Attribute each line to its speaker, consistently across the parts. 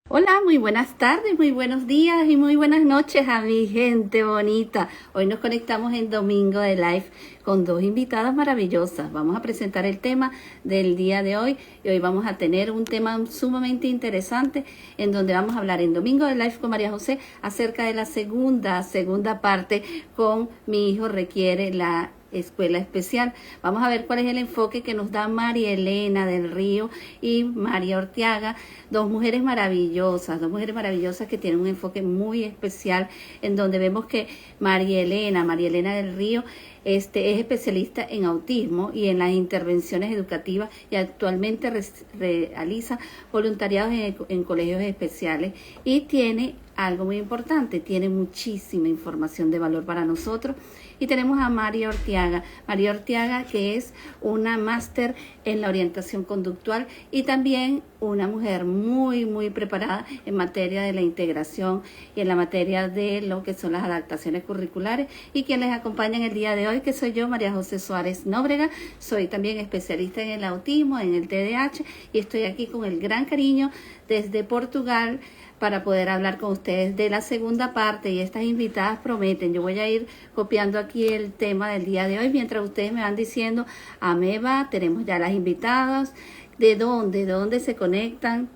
Speaker 1: Hola, muy buenas tardes, muy buenos días y muy buenas noches a mi gente bonita. Hoy nos conectamos en Domingo de Live con dos invitadas maravillosas. Vamos a presentar el tema del día de hoy y hoy vamos a tener un tema sumamente interesante en donde vamos a hablar en Domingo de Live con María José acerca de la segunda parte con Mi hijo requiere la escuela especial. Vamos a ver cuál es el enfoque que nos da María Elena del Río y María Orteaga, dos mujeres maravillosas que tienen un enfoque muy especial en donde vemos que María Elena del Río es especialista en autismo y en las intervenciones educativas y actualmente realiza voluntariados en colegios especiales y tiene algo muy importante, tiene muchísima información de valor para nosotros. Y tenemos a María Orteaga que es una máster en la orientación conductual y también una mujer muy preparada en materia de la integración y en la materia de lo que son las adaptaciones curriculares. Y quien les acompaña en el día de hoy, que soy yo, María José Suárez Nóbrega, soy también especialista en el autismo, en el TDAH, y estoy aquí con el gran cariño desde Portugal para poder hablar con ustedes de la segunda parte, y estas invitadas prometen. Yo voy a ir copiando aquí el tema del día de hoy mientras ustedes me van diciendo: Ameba, tenemos ya las invitadas, de dónde se conectan,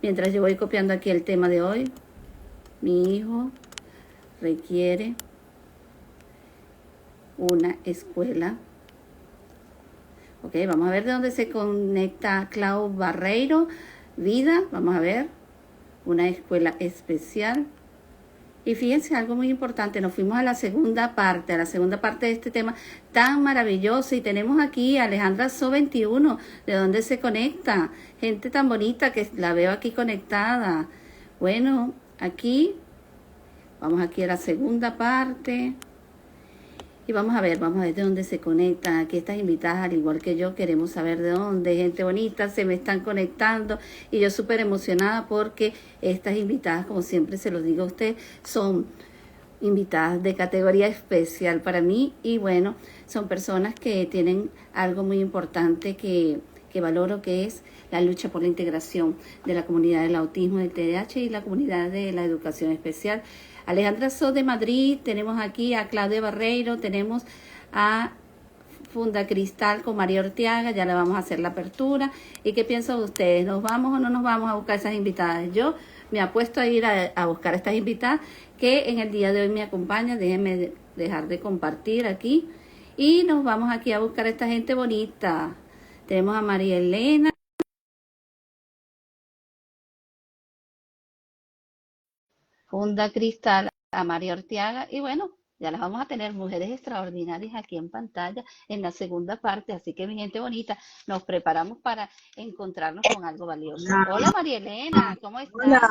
Speaker 1: mientras yo voy copiando aquí el tema de hoy. Mi hijo requiere una escuela. Ok, vamos a ver de dónde se conecta Clau Barreiro. Vida, vamos a ver, una escuela especial. Y fíjense algo muy importante, nos fuimos a la segunda parte de este tema tan maravilloso, y tenemos aquí a Alejandra So 21, de dónde se conecta, gente tan bonita que la veo aquí conectada. Bueno, aquí, vamos aquí a la segunda parte. Y vamos a ver de dónde se conectan. Aquí estas invitadas, al igual que yo, queremos saber de dónde. Gente bonita, se me están conectando. Y yo súper emocionada porque estas invitadas, como siempre se los digo a usted, son invitadas de categoría especial para mí. Y bueno, son personas que tienen algo muy importante que valoro, que es la lucha por la integración de la comunidad del autismo, del TDAH y la comunidad de la educación especial. Alejandra So de Madrid, tenemos aquí a Claudia Barreiro, tenemos a Funda Cristal con María Orteaga, ya le vamos a hacer la apertura. ¿Y qué piensan ustedes? ¿Nos vamos o no nos vamos a buscar esas invitadas? Yo me apuesto a ir a buscar a estas invitadas que en el día de hoy me acompañan. Déjenme dejar de compartir aquí y nos vamos aquí a buscar a esta gente bonita. Tenemos a María Elena, Funda Cristal, a María Orteaga, y bueno, ya las vamos a tener, mujeres extraordinarias aquí en pantalla en la segunda parte. Así que mi gente bonita, nos preparamos para encontrarnos con algo valioso.
Speaker 2: Hola,
Speaker 1: Hola María Elena, ¿cómo estás?
Speaker 2: hola.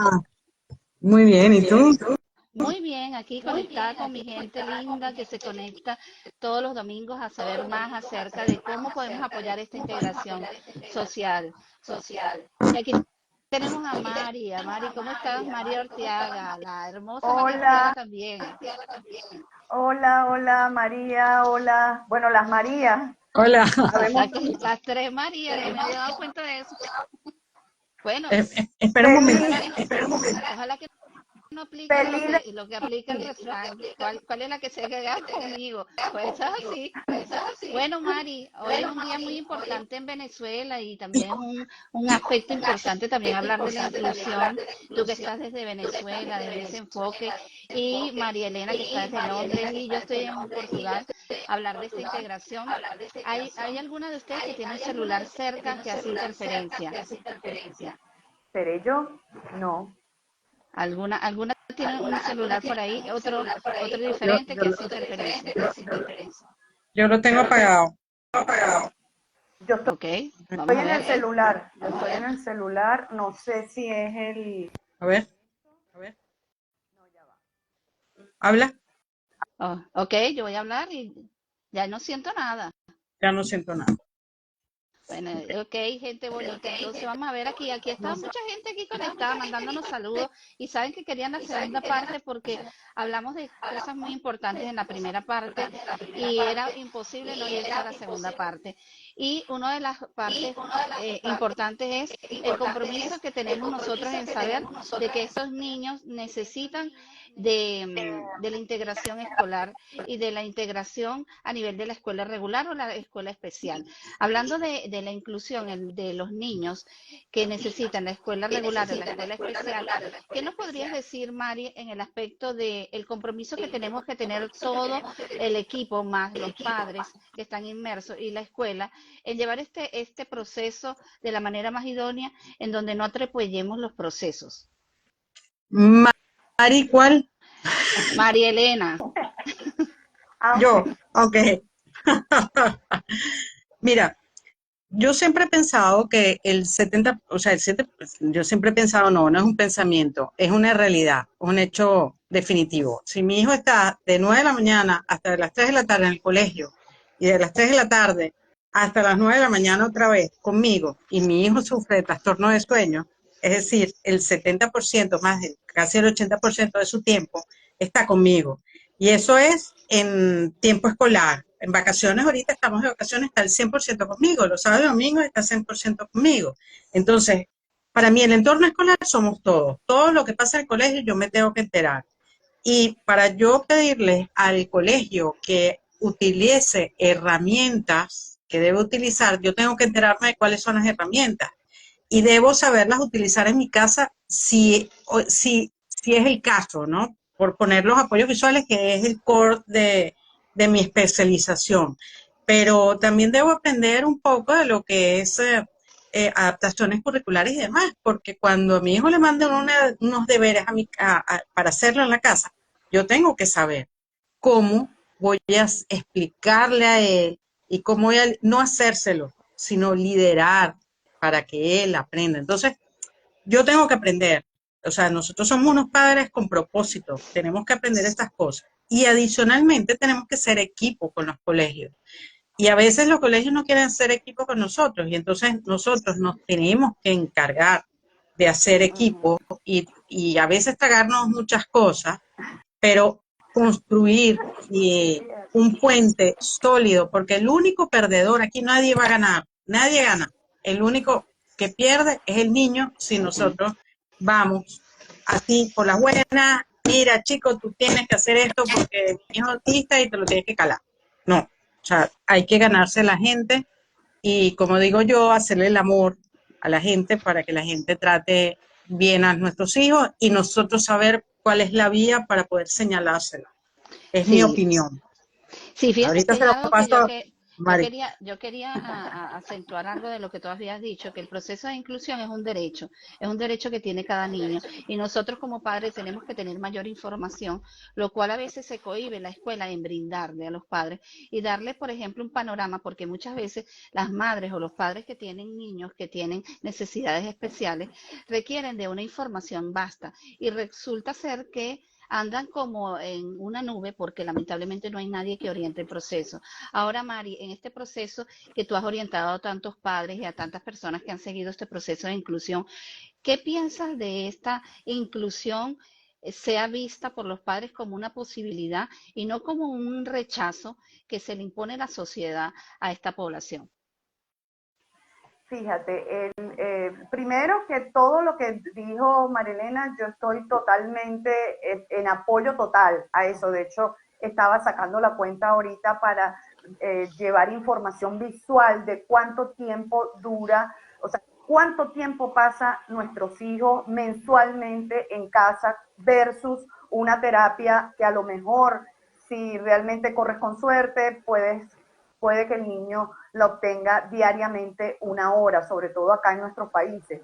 Speaker 2: Muy bien, ¿y tú?
Speaker 1: Muy bien, aquí conectada con mi gente linda que se conecta todos los domingos a saber más acerca de cómo podemos apoyar esta integración social. Y aquí tenemos a Mari. ¿Cómo estás? María Orteaga, la hermosa María Orteaga
Speaker 3: Hola,
Speaker 1: también.
Speaker 3: hola María, hola. Bueno, las Marías,
Speaker 2: Hola.
Speaker 3: sabemos
Speaker 1: Las tres Marías, no me había dado cuenta de eso. Bueno,
Speaker 2: Espera un momento.
Speaker 1: ojalá, ojalá que no aplique
Speaker 3: feliz de,
Speaker 1: lo que aplica el refrán. ¿Cuál es la que se queda conmigo? Pues eso es así. Bueno, Mari, hoy es un día muy importante en Venezuela y también es un aspecto importante también hablar de la inclusión. Tú que estás desde Venezuela, desde ese enfoque, y María Elena que está desde Londres y yo estoy en Portugal, hablar de esta integración. ¿Hay alguna de ustedes que tiene un celular cerca que hace interferencia?
Speaker 3: ¿Seré yo? No.
Speaker 1: ¿Alguna tiene un celular por ahí, otro
Speaker 2: Yo,
Speaker 1: diferente que hace interferencia?
Speaker 2: yo lo tengo apagado.
Speaker 3: Yo
Speaker 1: Ok,
Speaker 3: estoy
Speaker 1: vamos a
Speaker 3: en el
Speaker 1: ver.
Speaker 3: celular, yo estoy en el celular, no sé si es el...
Speaker 2: A ver, habla.
Speaker 1: Oh, ok, yo voy a hablar y ya no siento nada.
Speaker 2: Ya no siento nada.
Speaker 1: Bueno, ok, gente bonita. Entonces vamos a ver aquí está mucha gente aquí conectada, mandándonos saludos y saben que querían la segunda parte porque hablamos de cosas muy importantes en la primera parte y era imposible no irse a la segunda parte. Y una de las partes importantes es el compromiso que tenemos nosotros en saber de que estos niños necesitan de la integración escolar y de la integración a nivel de la escuela regular o la escuela especial. Hablando de la inclusión de los niños que necesitan la escuela regular o la escuela especial, ¿qué nos podrías decir, Mari, en el aspecto del compromiso que tenemos que tener todo el equipo, más los padres que están inmersos y la escuela, en llevar este proceso de la manera más idónea, en donde no atropellemos los procesos?
Speaker 2: Mari, ¿cuál?
Speaker 1: María Elena.
Speaker 2: Yo, ok. Mira, yo siempre he pensado que el 70, o sea, yo siempre he pensado, no es un pensamiento, es una realidad, un hecho definitivo. Si mi hijo está de 9 de la mañana hasta las 3 de la tarde en el colegio y de las 3 de la tarde hasta las 9 de la mañana otra vez conmigo y mi hijo sufre de trastorno de sueño, es decir, el 70%, más de casi el 80% de su tiempo está conmigo. Y eso es en tiempo escolar. En vacaciones, ahorita estamos de vacaciones, está el 100% conmigo. Los sábados y domingos está 100% conmigo. Entonces, para mí el entorno escolar somos todos. Todo lo que pasa en el colegio yo me tengo que enterar. Y para yo pedirle al colegio que utilice herramientas que debe utilizar, yo tengo que enterarme de cuáles son las herramientas. Y debo saberlas utilizar en mi casa si es el caso, ¿no? Por poner los apoyos visuales, que es el core de mi especialización. Pero también debo aprender un poco de lo que es adaptaciones curriculares y demás, porque cuando a mi hijo le mandan unos deberes para hacerlo en la casa, yo tengo que saber cómo voy a explicarle a él y cómo voy a no hacérselo, sino liderar para que él aprenda. Entonces, yo tengo que aprender. O sea, nosotros somos unos padres con propósito, tenemos que aprender estas cosas. Y adicionalmente tenemos que ser equipo con los colegios. Y a veces los colegios no quieren ser equipo con nosotros y entonces nosotros nos tenemos que encargar de hacer equipo y a veces tragarnos muchas cosas, pero construir un puente sólido, porque el único perdedor, aquí nadie va a ganar, nadie gana. El único que pierde es el niño si nosotros vamos así por las buenas, mira chico, tú tienes que hacer esto porque mi hijo es autista y te lo tienes que calar. No, o sea, hay que ganarse a la gente y como digo yo, hacerle el amor a la gente para que la gente trate bien a nuestros hijos y nosotros saber cuál es la vía para poder señalársela. Es mi
Speaker 1: Sí,
Speaker 2: opinión.
Speaker 1: sí, fíjate que
Speaker 2: Ahorita
Speaker 1: hay
Speaker 2: se lo
Speaker 1: algo que
Speaker 2: paso a Mari.
Speaker 1: yo quería acentuar algo de lo que tú habías dicho, que el proceso de inclusión es un derecho que tiene cada niño y nosotros como padres tenemos que tener mayor información, lo cual a veces se cohíbe la escuela en brindarle a los padres y darle, por ejemplo, un panorama, porque muchas veces las madres o los padres que tienen niños que tienen necesidades especiales requieren de una información vasta y resulta ser que andan como en una nube porque lamentablemente no hay nadie que oriente el proceso. Ahora, Mari, en este proceso que tú has orientado a tantos padres y a tantas personas que han seguido este proceso de inclusión, ¿qué piensas de esta inclusión sea vista por los padres como una posibilidad y no como un rechazo que se le impone la sociedad a esta población?
Speaker 3: Fíjate, primero que todo lo que dijo Marilena, yo estoy totalmente en apoyo total a eso. De hecho, estaba sacando la cuenta ahorita para llevar información visual de cuánto tiempo dura, o sea, cuánto tiempo pasa nuestros hijos mensualmente en casa versus una terapia que a lo mejor, si realmente corres con suerte, puede que el niño la obtenga diariamente 1 hora, sobre todo acá en nuestros países,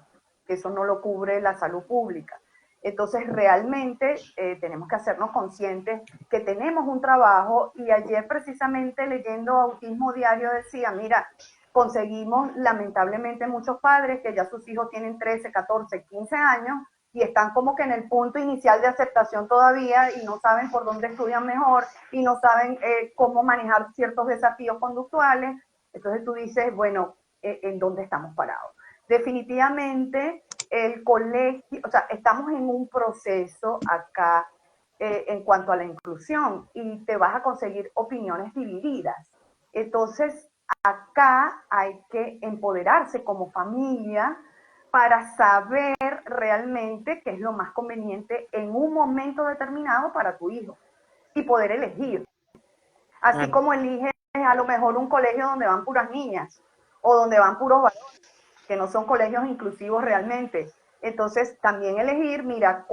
Speaker 3: que eso no lo cubre la salud pública. Entonces, realmente tenemos que hacernos conscientes que tenemos un trabajo y ayer precisamente leyendo Autismo Diario decía, mira, conseguimos lamentablemente muchos padres que ya sus hijos tienen 13, 14, 15 años y están como que en el punto inicial de aceptación todavía y no saben por dónde estudian mejor y no saben cómo manejar ciertos desafíos conductuales. Entonces tú dices, bueno, en dónde estamos parados. Definitivamente el colegio, o sea, estamos en un proceso acá en cuanto a la inclusión y te vas a conseguir opiniones divididas. Entonces, acá hay que empoderarse como familia para saber realmente qué es lo más conveniente en un momento determinado para tu hijo y poder elegir. Así como eliges a lo mejor un colegio donde van puras niñas o donde van puros varones, que no son colegios inclusivos realmente. Entonces, también elegir, mira,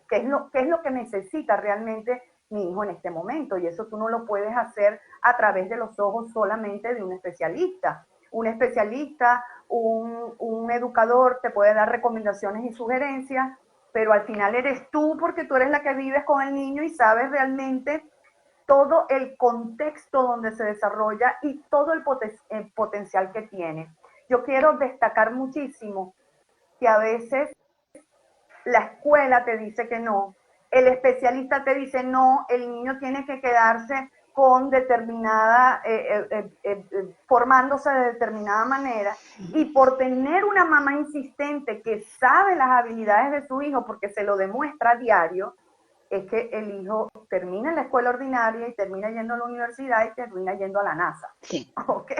Speaker 3: qué es lo que necesita realmente mi hijo en este momento. Y eso tú no lo puedes hacer a través de los ojos solamente de un especialista. Un especialista, un educador te puede dar recomendaciones y sugerencias, pero al final eres tú, porque tú eres la que vives con el niño y sabes realmente todo el contexto donde se desarrolla y todo el potencial que tiene. Yo quiero destacar muchísimo que a veces la escuela te dice que no, el especialista te dice no, el niño tiene que quedarse con determinada, formándose de determinada manera, y por tener una mamá insistente que sabe las habilidades de su hijo porque se lo demuestra a diario, es que el hijo termina en la escuela ordinaria y termina yendo a la universidad y termina yendo a la NASA.
Speaker 1: Sí.
Speaker 3: ¿Ok?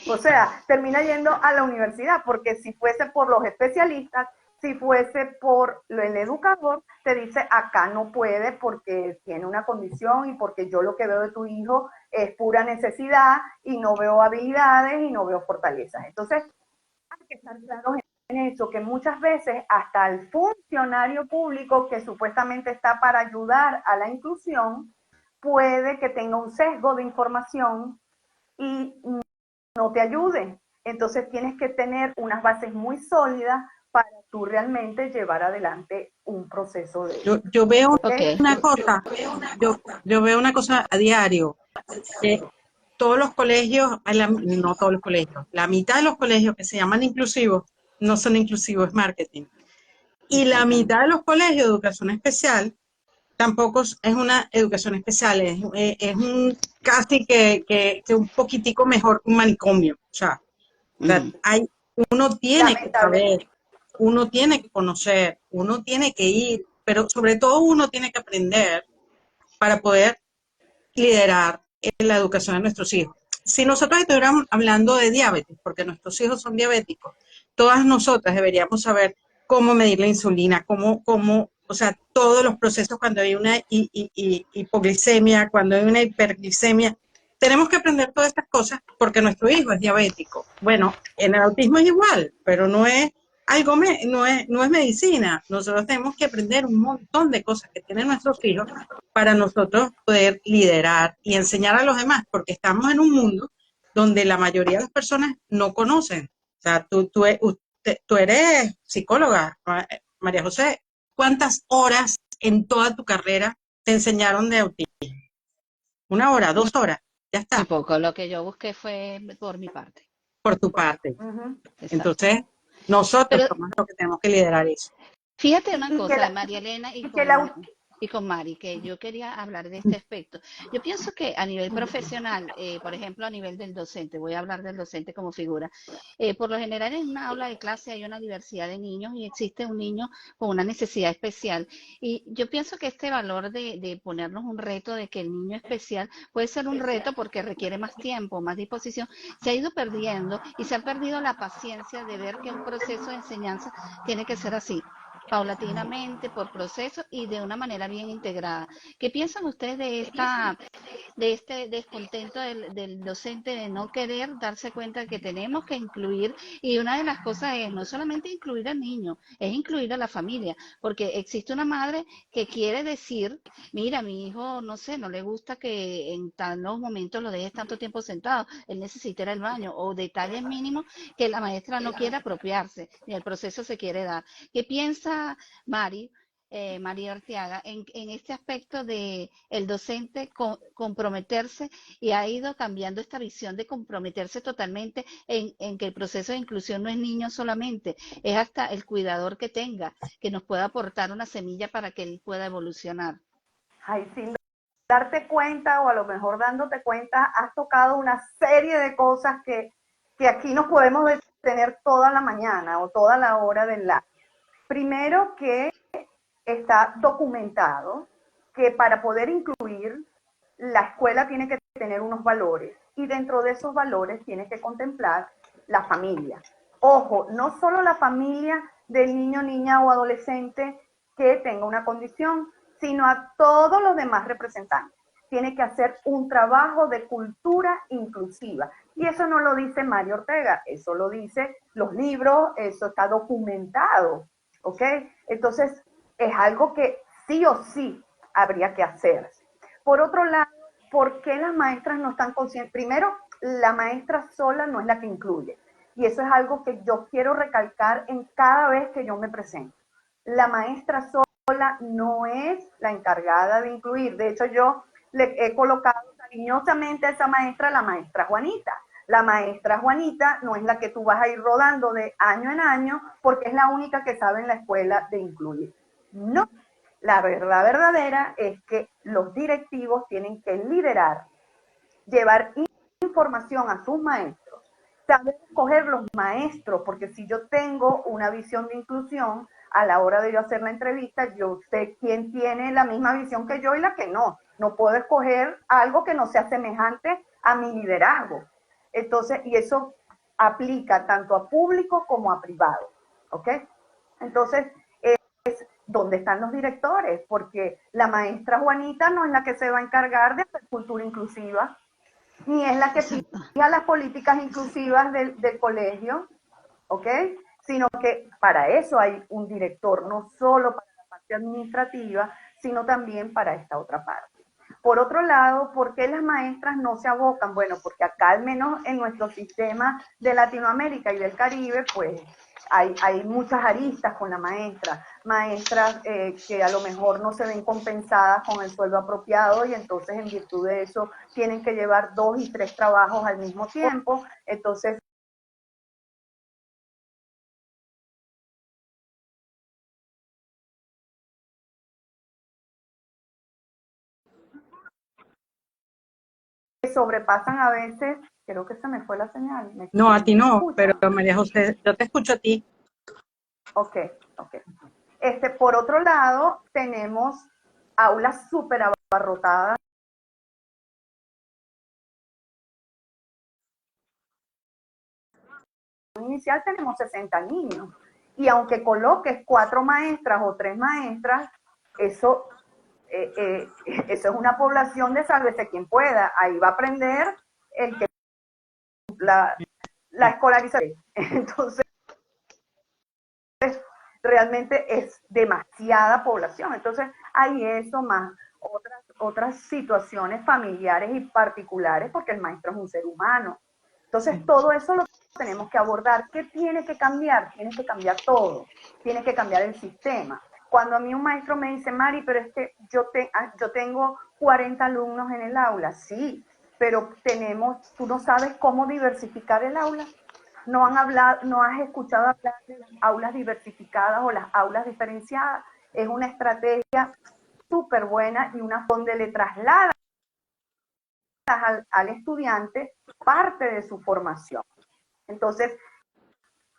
Speaker 3: O sea, termina yendo a la universidad, porque si fuese por los especialistas, si fuese por el educador, te dice acá no puede porque tiene una condición y porque yo lo que veo de tu hijo es pura necesidad y no veo habilidades y no veo fortalezas. Entonces, hay que estar claros en eso, que muchas veces hasta el funcionario público que supuestamente está para ayudar a la inclusión puede que tenga un sesgo de información y no te ayude. Entonces tienes que tener unas bases muy sólidas para tú realmente llevar adelante un proceso de...
Speaker 2: Yo veo
Speaker 1: Ok.
Speaker 2: una cosa, yo veo una cosa a diario, que todos los colegios, no todos los colegios, la mitad de los colegios que se llaman inclusivos no son inclusivos, es marketing. Y la mitad de los colegios de educación especial tampoco es una educación especial, es un casi que un poquitico mejor que un manicomio. O sea, uno tiene que saber, uno tiene que conocer, uno tiene que ir, pero sobre todo uno tiene que aprender para poder liderar en la educación de nuestros hijos. Si nosotros estuviéramos hablando de diabetes, porque nuestros hijos son diabéticos, todas nosotras deberíamos saber cómo medir la insulina, o sea, todos los procesos cuando hay una hipoglicemia, cuando hay una hiperglicemia. Tenemos que aprender todas estas cosas porque nuestro hijo es diabético. Bueno, en el autismo es igual, pero no es algo, no es medicina. Nosotros tenemos que aprender un montón de cosas que tienen nuestros hijos para nosotros poder liderar y enseñar a los demás, porque estamos en un mundo donde la mayoría de las personas no conocen. O sea, tú eres psicóloga, María José. ¿Cuántas horas en toda tu carrera te enseñaron de autismo? 1 hora, 2 horas, ya
Speaker 1: Muy
Speaker 2: está,
Speaker 1: poco. Lo que yo busqué fue por mi parte.
Speaker 2: por tu parte.
Speaker 1: Exacto.
Speaker 2: Entonces, nosotros
Speaker 1: Pero
Speaker 2: somos los que tenemos que liderar eso.
Speaker 1: fíjate una
Speaker 3: Y que
Speaker 1: cosa de
Speaker 3: la,
Speaker 1: María Elena
Speaker 3: y que la,
Speaker 1: y con Mari, que yo quería hablar de este aspecto. Yo pienso que a nivel profesional, por ejemplo, a nivel del docente, voy a hablar del docente como figura, por lo general en una aula de clase hay una diversidad de niños y existe un niño con una necesidad especial. Y yo pienso que este valor de ponernos un reto de que el niño especial puede ser un reto porque requiere más tiempo, más disposición, se ha ido perdiendo y se ha perdido la paciencia de ver que un proceso de enseñanza tiene que ser así, paulatinamente, por proceso y de una manera bien integrada. ¿Qué piensan ustedes de este descontento del docente de no querer darse cuenta de que tenemos que incluir? Y una de las cosas es no solamente incluir al niño, es incluir a la familia, porque existe una madre que quiere decir, mira, mi hijo, no sé, no le gusta que en los momentos lo dejes tanto tiempo sentado, él necesita ir al baño, o detalles mínimos que la maestra no quiere apropiarse, ni el proceso se quiere dar. ¿Qué piensa Mari? María Arteaga, en este aspecto de el docente comprometerse y ha ido cambiando esta visión de comprometerse totalmente en que el proceso de inclusión no es niño solamente, es hasta el cuidador que tenga, que nos pueda aportar una semilla para que él pueda evolucionar.
Speaker 3: ay, sin darte cuenta o a lo mejor dándote cuenta, has tocado una serie de cosas que que aquí nos podemos detener toda la mañana o toda la hora del live. Primero que está documentado que para poder incluir, la escuela tiene que tener unos valores y dentro de esos valores tiene que contemplar la familia. Ojo, no solo la familia del niño, niña o adolescente que tenga una condición, sino a todos los demás representantes. Tiene que hacer un trabajo de cultura inclusiva. Y eso no lo dice Mario Ortega, eso lo dice los libros, eso está documentado, ¿ok? Entonces, es algo que sí o sí habría que hacer. Por otro lado, ¿por qué las maestras no están conscientes? Primero, la maestra sola no es la que incluye. Y eso es algo que yo quiero recalcar en cada vez que yo me presento. La maestra sola no es la encargada de incluir. De hecho, yo le he colocado cariñosamente a esa maestra, la maestra Juanita. La maestra Juanita no es la que tú vas a ir rodando de año en año porque es la única que sabe en la escuela de incluir. No, la verdad verdadera es que los directivos tienen que liderar, llevar información a sus maestros, saber escoger los maestros, porque si yo tengo una visión de inclusión, a la hora de yo hacer la entrevista, yo sé quién tiene la misma visión que yo y la que no. No puedo escoger algo que no sea semejante a mi liderazgo. Entonces, y eso aplica tanto a público como a privado, ¿ok? Entonces, ¿dónde están los directores? Porque la maestra Juanita no es la que se va a encargar de hacer cultura inclusiva, ni es la que fija las políticas inclusivas del colegio, ¿ok? Sino que para eso hay un director, no solo para la parte administrativa, sino también para esta otra parte. Por otro lado, ¿por qué las maestras no se abocan? Bueno, porque acá al menos en nuestro sistema de Latinoamérica y del Caribe, pues hay muchas aristas con la maestra, maestras que a lo mejor no se ven compensadas con el sueldo apropiado y entonces en virtud de eso tienen que llevar 2 y 3 trabajos al mismo tiempo, entonces sobrepasan a veces, creo que se me fue la señal.
Speaker 2: No, a ti no,
Speaker 3: escuchan?
Speaker 2: pero María José, yo te escucho a ti.
Speaker 3: Ok, ok. Por otro lado, tenemos aulas súper abarrotadas. Inicial tenemos 60 niños y aunque coloques 4 maestras o 3 maestras, eso, eso es una población de sálvese quien pueda. Ahí va a aprender el que la escolarización. Entonces, realmente es demasiada población. Entonces, hay eso más otras situaciones familiares y particulares, porque el maestro es un ser humano. Entonces, todo eso lo tenemos que abordar. ¿Qué tiene que cambiar? Tiene que cambiar todo. Tiene que cambiar el sistema. Cuando a mí un maestro me dice, Mari, pero es que yo tengo 40 alumnos en el aula. Sí, pero tú no sabes cómo diversificar el aula. No has escuchado hablar de las aulas diversificadas o las aulas diferenciadas. Es una estrategia súper buena y una donde le traslada al estudiante parte de su formación. Entonces,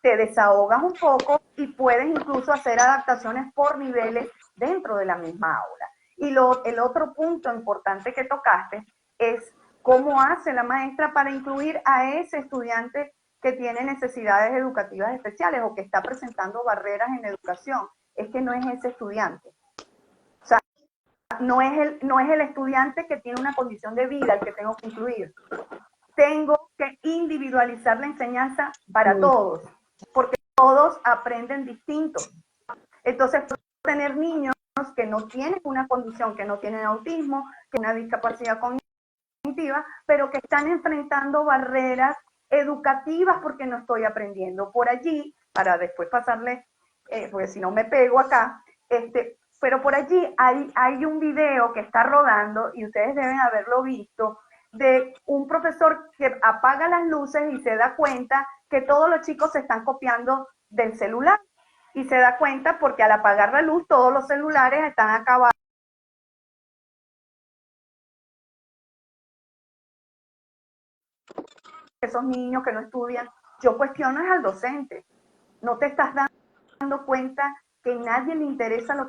Speaker 3: te desahogas un poco y puedes incluso hacer adaptaciones por niveles dentro de la misma aula. Y el otro punto importante que tocaste es cómo hace la maestra para incluir a ese estudiante que tiene necesidades educativas especiales o que está presentando barreras en educación. Es que no es ese estudiante. O sea, no es el estudiante que tiene una condición de vida el que tengo que incluir. Tengo que individualizar la enseñanza para todos, porque todos aprenden distinto. Entonces, puedo tener niños que no tienen una condición, que no tienen autismo, que una discapacidad cognitiva, pero que están enfrentando barreras educativas porque no estoy aprendiendo. Por allí, para después pasarle, porque si no me pego acá, pero por allí hay un video que está rodando y ustedes deben haberlo visto, de un profesor que apaga las luces y se da cuenta que todos los chicos se están copiando del celular. Y se da cuenta porque al apagar la luz todos los celulares están acabados. esos niños que no estudian. Yo cuestiono es al docente. No te estás dando cuenta que a nadie le interesa lo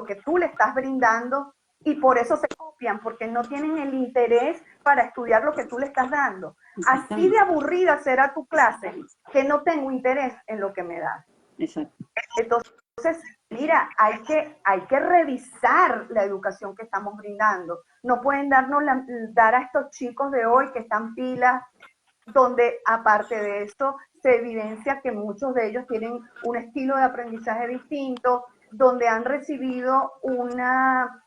Speaker 3: que tú le estás brindando y por eso se copian, porque no tienen el interés para estudiar lo que tú le estás dando. Así de aburrida será tu clase que no tengo interés en lo que me das.
Speaker 1: Exacto.
Speaker 3: Entonces, mira, hay que revisar la educación que estamos brindando. No pueden dar a estos chicos de hoy que están pilas, donde aparte de eso se evidencia que muchos de ellos tienen un estilo de aprendizaje distinto, donde han recibido una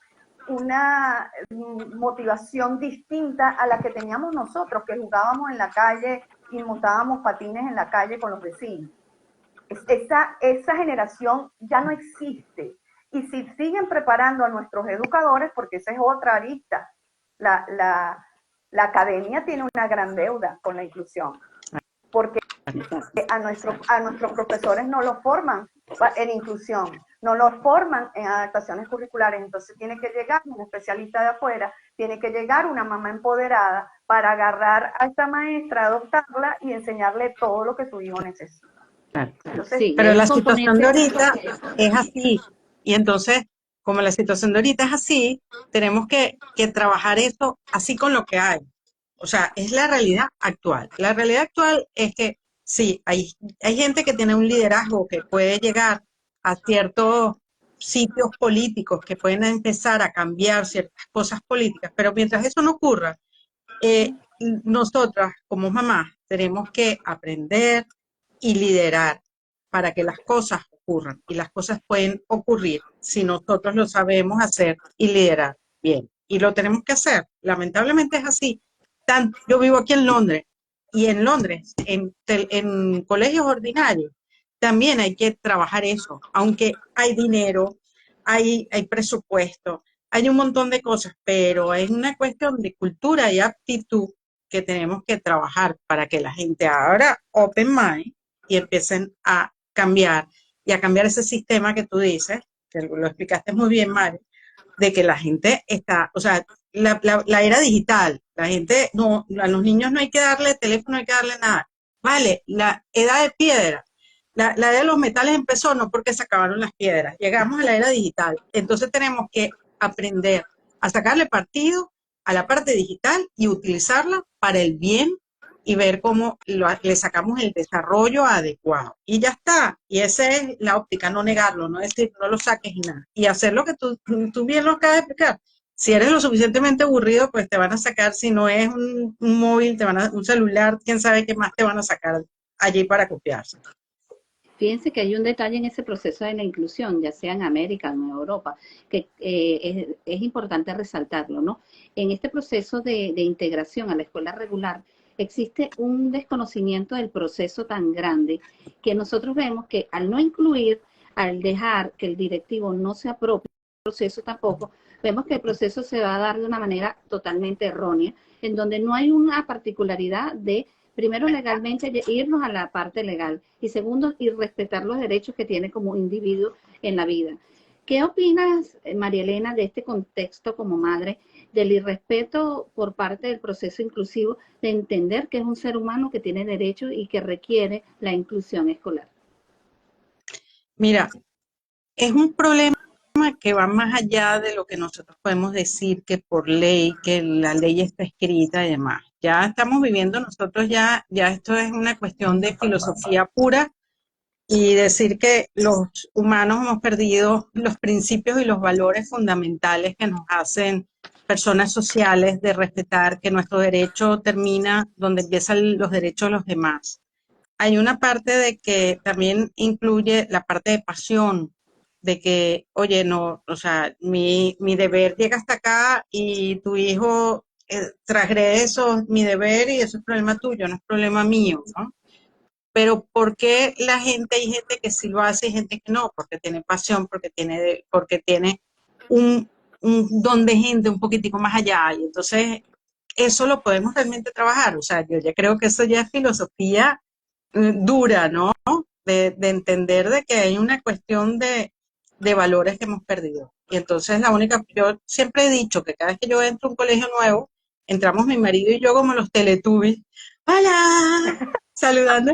Speaker 3: motivación distinta a la que teníamos nosotros, que jugábamos en la calle y montábamos patines en la calle con los vecinos. Esa generación ya no existe. Y si siguen preparando a nuestros educadores, porque esa es otra arista, la academia tiene una gran deuda con la inclusión, porque a nuestros profesores no los forman en inclusión, no los forman en adaptaciones curriculares, entonces tiene que llegar un especialista de afuera, tiene que llegar una mamá empoderada para agarrar a esta maestra, adoptarla y enseñarle todo lo que su hijo necesita.
Speaker 2: Claro.
Speaker 3: Entonces,
Speaker 1: Sí,
Speaker 2: Pero
Speaker 1: hay
Speaker 2: la
Speaker 1: un
Speaker 2: situación de
Speaker 1: componente.
Speaker 2: ahorita es así. Y entonces, como la situación de ahorita es así, tenemos que trabajar eso así con lo que hay. O sea, es la realidad actual. La realidad actual es que sí, hay gente que tiene un liderazgo que puede llegar a ciertos sitios políticos, que pueden empezar a cambiar ciertas cosas políticas, pero mientras eso no ocurra, nosotras como mamás tenemos que aprender y liderar para que las cosas ocurran. Y las cosas pueden ocurrir si nosotros lo sabemos hacer y liderar bien. Y lo tenemos que hacer. Lamentablemente es así. Yo vivo aquí en Londres y en Londres, en colegios ordinarios, también hay que trabajar eso. Aunque hay dinero, hay presupuesto, hay un montón de cosas, pero es una cuestión de cultura y aptitud que tenemos que trabajar para que la gente abra open mind y empiecen a cambiar y a cambiar ese sistema que tú dices, que lo explicaste muy bien, Mari, de que la gente está, o sea, la era digital, la gente, no, a los niños no hay que darle teléfono, no hay que darle nada. Vale, la edad de piedra, la edad de los metales empezó no porque se acabaron las piedras, llegamos a la era digital, entonces tenemos que aprender a sacarle partido a la parte digital y utilizarla para el bien y ver cómo le sacamos el desarrollo adecuado. Y ya está. Y esa es la óptica, no negarlo, no decir, no lo saques y nada. Y hacer lo que tú bien lo acabas de explicar. Si eres lo suficientemente aburrido, pues te van a sacar, si no es un móvil, un celular, quién sabe qué más te van a sacar allí para copiarse.
Speaker 1: Fíjense que hay un detalle en ese proceso de la inclusión, ya sea en América o en Europa, que es importante resaltarlo, ¿no? En este proceso de integración a la escuela regular, existe un desconocimiento del proceso tan grande que nosotros vemos que al no incluir, al dejar que el directivo no se apropie del proceso tampoco, vemos que el proceso se va a dar de una manera totalmente errónea, en donde no hay una particularidad de primero legalmente irnos a la parte legal y segundo, y respetar los derechos que tiene como individuo en la vida. ¿Qué opinas, María Elena, de este contexto como madre, del irrespeto por parte del proceso inclusivo, de entender que es un ser humano que tiene derechos y que requiere la inclusión escolar?
Speaker 2: Mira, es un problema que va más allá de lo que nosotros podemos decir que por ley, que la ley está escrita y demás. Ya estamos viviendo nosotros ya esto es una cuestión de filosofía pura y decir que los humanos hemos perdido los principios y los valores fundamentales que nos hacen personas sociales, de respetar que nuestro derecho termina donde empiezan los derechos de los demás. Hay una parte de que también incluye la parte de pasión, de que, oye, no, o sea, mi deber llega hasta acá y tu hijo transgrede eso, mi deber y eso es problema tuyo, no es problema mío, ¿no? Pero ¿por qué hay gente que sí lo hace y gente que no? Porque tiene pasión, porque tiene un don de gente un poquitico más allá y entonces eso lo podemos realmente trabajar, o sea, yo ya creo que eso ya es filosofía dura, ¿no? De entender de que hay una cuestión de valores que hemos perdido. Y entonces yo siempre he dicho que cada vez que yo entro a un colegio nuevo, entramos mi marido y yo como los Teletubbies, hola, saludando,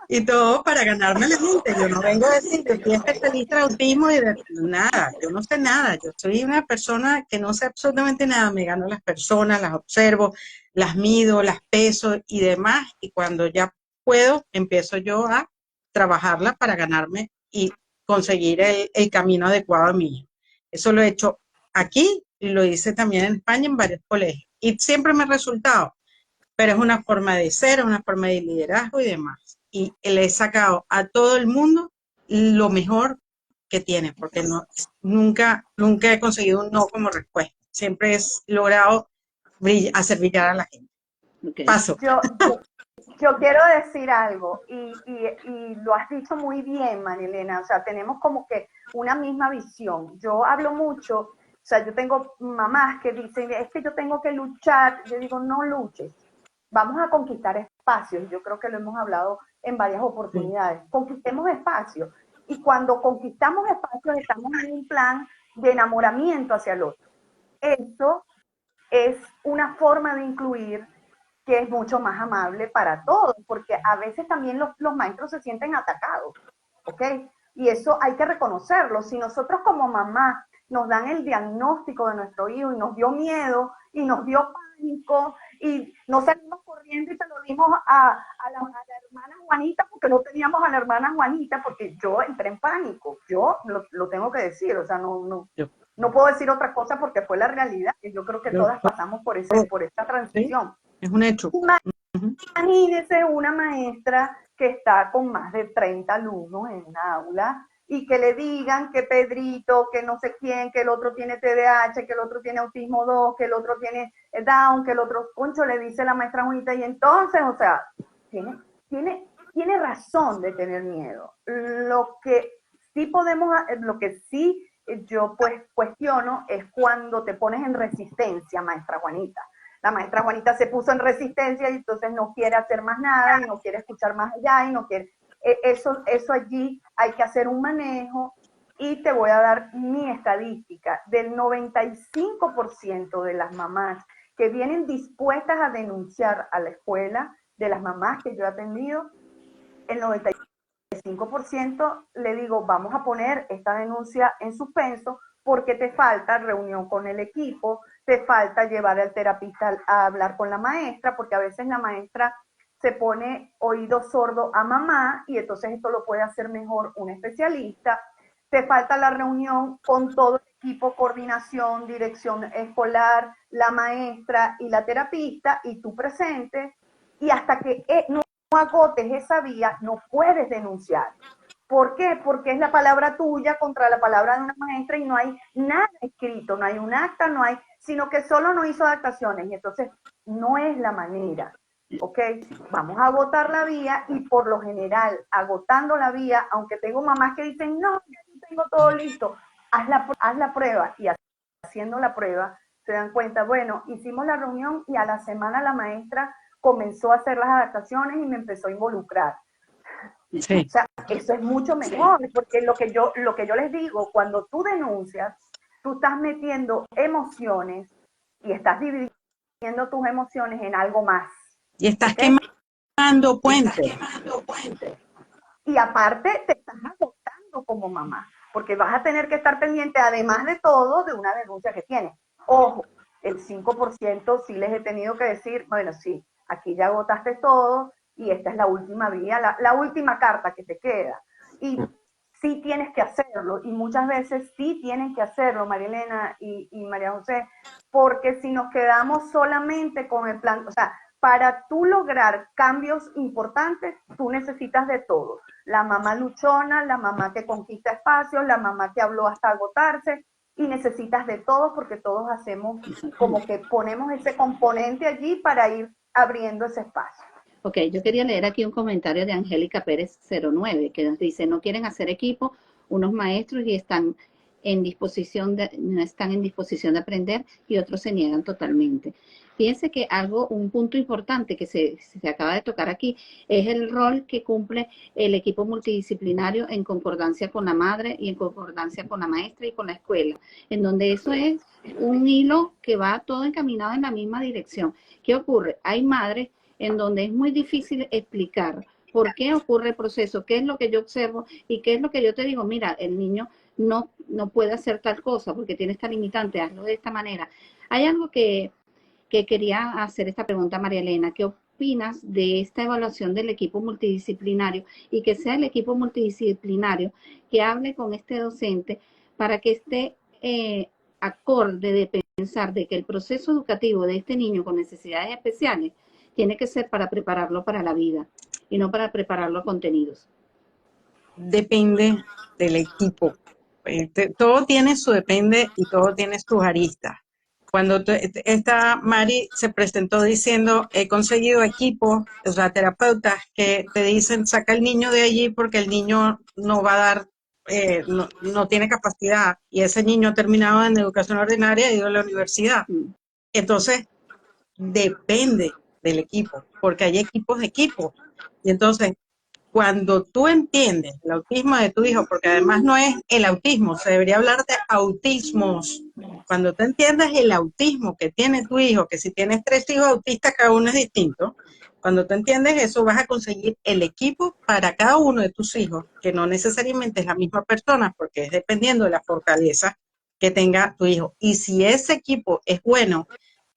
Speaker 2: y todo para ganarme a la gente. Yo no vengo a decir, yo soy especialista de autismo y de nada, yo no sé nada. Yo soy una persona que no sé absolutamente nada. Me gano las personas, las observo, las mido, las peso y demás. Y cuando ya puedo, empiezo yo a trabajarla para ganarme y conseguir el camino adecuado a mí. Eso lo he hecho aquí y lo hice también en España en varios colegios. Y siempre me ha resultado, pero es una forma de ser, una forma de liderazgo y demás. Y le he sacado a todo el mundo lo mejor que tiene, porque no, nunca he conseguido un no como respuesta. Siempre he logrado hacer brillar a la gente.
Speaker 1: Okay.
Speaker 2: Paso.
Speaker 3: Yo quiero decir algo, y lo has dicho muy bien, Marilena, o sea, tenemos como que una misma visión. Yo hablo mucho, o sea, yo tengo mamás que dicen, es que yo tengo que luchar. Yo digo, no luches, vamos a conquistar espacios. Yo creo que lo hemos hablado en varias oportunidades. Conquistemos espacios. Y cuando conquistamos espacios, estamos en un plan de enamoramiento hacia el otro. Eso es una forma de incluir que es mucho más amable para todos, porque a veces también los maestros se sienten atacados, ¿ok? Y eso hay que reconocerlo. Si nosotros como mamá nos dan el diagnóstico de nuestro hijo y nos dio miedo y nos dio pánico y no salimos corriendo y se lo dimos a la hermana Juanita porque no teníamos a la hermana Juanita, porque yo entré en pánico, yo lo tengo que decir, o sea, no puedo decir otra cosa porque fue la realidad, y yo creo que todas pasamos por esta transición.
Speaker 2: ¿Sí? Es un hecho.
Speaker 3: Imagínese una maestra que está con más de 30 alumnos en una aula y que le digan que Pedrito, que no sé quién, que el otro tiene TDAH, que el otro tiene autismo 2, que el otro tiene Down, que el otro, concho, le dice la maestra Juanita, y entonces, o sea, tiene razón de tener miedo. Lo que sí yo pues cuestiono es cuando te pones en resistencia, maestra Juanita. La maestra Juanita se puso en resistencia y entonces no quiere hacer más nada y no quiere escuchar más allá y no quiere. Eso allí hay que hacer un manejo, y te voy a dar mi estadística. Del 95% de las mamás que vienen dispuestas a denunciar a la escuela, de las mamás que yo he atendido, el 95% le digo, vamos a poner esta denuncia en suspenso porque te falta reunión con el equipo, te falta llevar al terapista a hablar con la maestra, porque a veces la maestra se pone oído sordo a mamá y entonces esto lo puede hacer mejor un especialista. Te falta la reunión con todo el equipo, coordinación, dirección escolar, la maestra y la terapista, y tú presente, y hasta que no agotes esa vía, no puedes denunciar. ¿Por qué? Porque es la palabra tuya contra la palabra de una maestra y no hay nada escrito, no hay un acta, no hay, sino que solo no hizo adaptaciones, y entonces no es la manera. ¿Ok? Vamos a agotar la vía, y por lo general, agotando la vía, aunque tengo mamás que dicen, no, ya tengo todo listo, haz la prueba, y haciendo la prueba se dan cuenta, bueno, hicimos la reunión y a la semana la maestra comenzó a hacer las adaptaciones y me empezó a involucrar. Sí. O sea, eso es mucho mejor, porque lo que yo les digo, cuando tú denuncias, tú estás metiendo emociones y estás dividiendo tus emociones en algo más.
Speaker 2: Y estás quemando puentes.
Speaker 3: Y aparte te estás agotando como mamá, porque vas a tener que estar pendiente, además de todo, de una denuncia que tienes. Ojo, el 5% sí les he tenido que decir, bueno, sí, aquí ya agotaste todo y esta es la última vía, la última carta que te queda. Y sí tienes que hacerlo, y muchas veces sí tienen que hacerlo, Marilena y María José, porque si nos quedamos solamente con el plan, o sea, para tú lograr cambios importantes, tú necesitas de todo. La mamá luchona, la mamá que conquista espacios, la mamá que habló hasta agotarse, y necesitas de todo, porque todos hacemos como que ponemos ese componente allí para ir abriendo ese espacio.
Speaker 1: Ok, yo quería leer aquí un comentario de Angélica Pérez 09, que nos dice, no quieren hacer equipo unos maestros y no están en disposición de aprender, y otros se niegan totalmente. Fíjense que un punto importante que se acaba de tocar aquí es el rol que cumple el equipo multidisciplinario en concordancia con la madre y en concordancia con la maestra y con la escuela, en donde eso es un hilo que va todo encaminado en la misma dirección. ¿Qué ocurre? Hay madres en donde es muy difícil explicar por qué ocurre el proceso, qué es lo que yo observo y qué es lo que yo te digo, mira, el niño no puede hacer tal cosa porque tiene esta limitante, hazlo de esta manera. Hay algo que quería hacer esta pregunta, María Elena. ¿Qué opinas de esta evaluación del equipo multidisciplinario y que sea el equipo multidisciplinario que hable con este docente para que esté acorde de pensar de que el proceso educativo de este niño con necesidades especiales tiene que ser para prepararlo para la vida y no para prepararlo a contenidos?
Speaker 2: Depende del equipo. Todo tiene su depende y todo tiene sus aristas. Cuando esta Mari se presentó diciendo, he conseguido equipos, o sea, terapeutas que te dicen, saca el niño de allí porque el niño no va a dar, no tiene capacidad y ese niño ha terminado en educación ordinaria y ha ido a la universidad. Entonces, depende del equipo, porque hay equipos de equipos. Y entonces, cuando tú entiendes el autismo de tu hijo, porque además no es el autismo, se debería hablar de autismos. Cuando tú entiendes el autismo que tiene tu hijo, que si tienes 3 hijos autistas, cada uno es distinto, cuando tú entiendes eso, vas a conseguir el equipo para cada uno de tus hijos, que no necesariamente es la misma persona, porque es dependiendo de la fortaleza que tenga tu hijo. Y si ese equipo es bueno,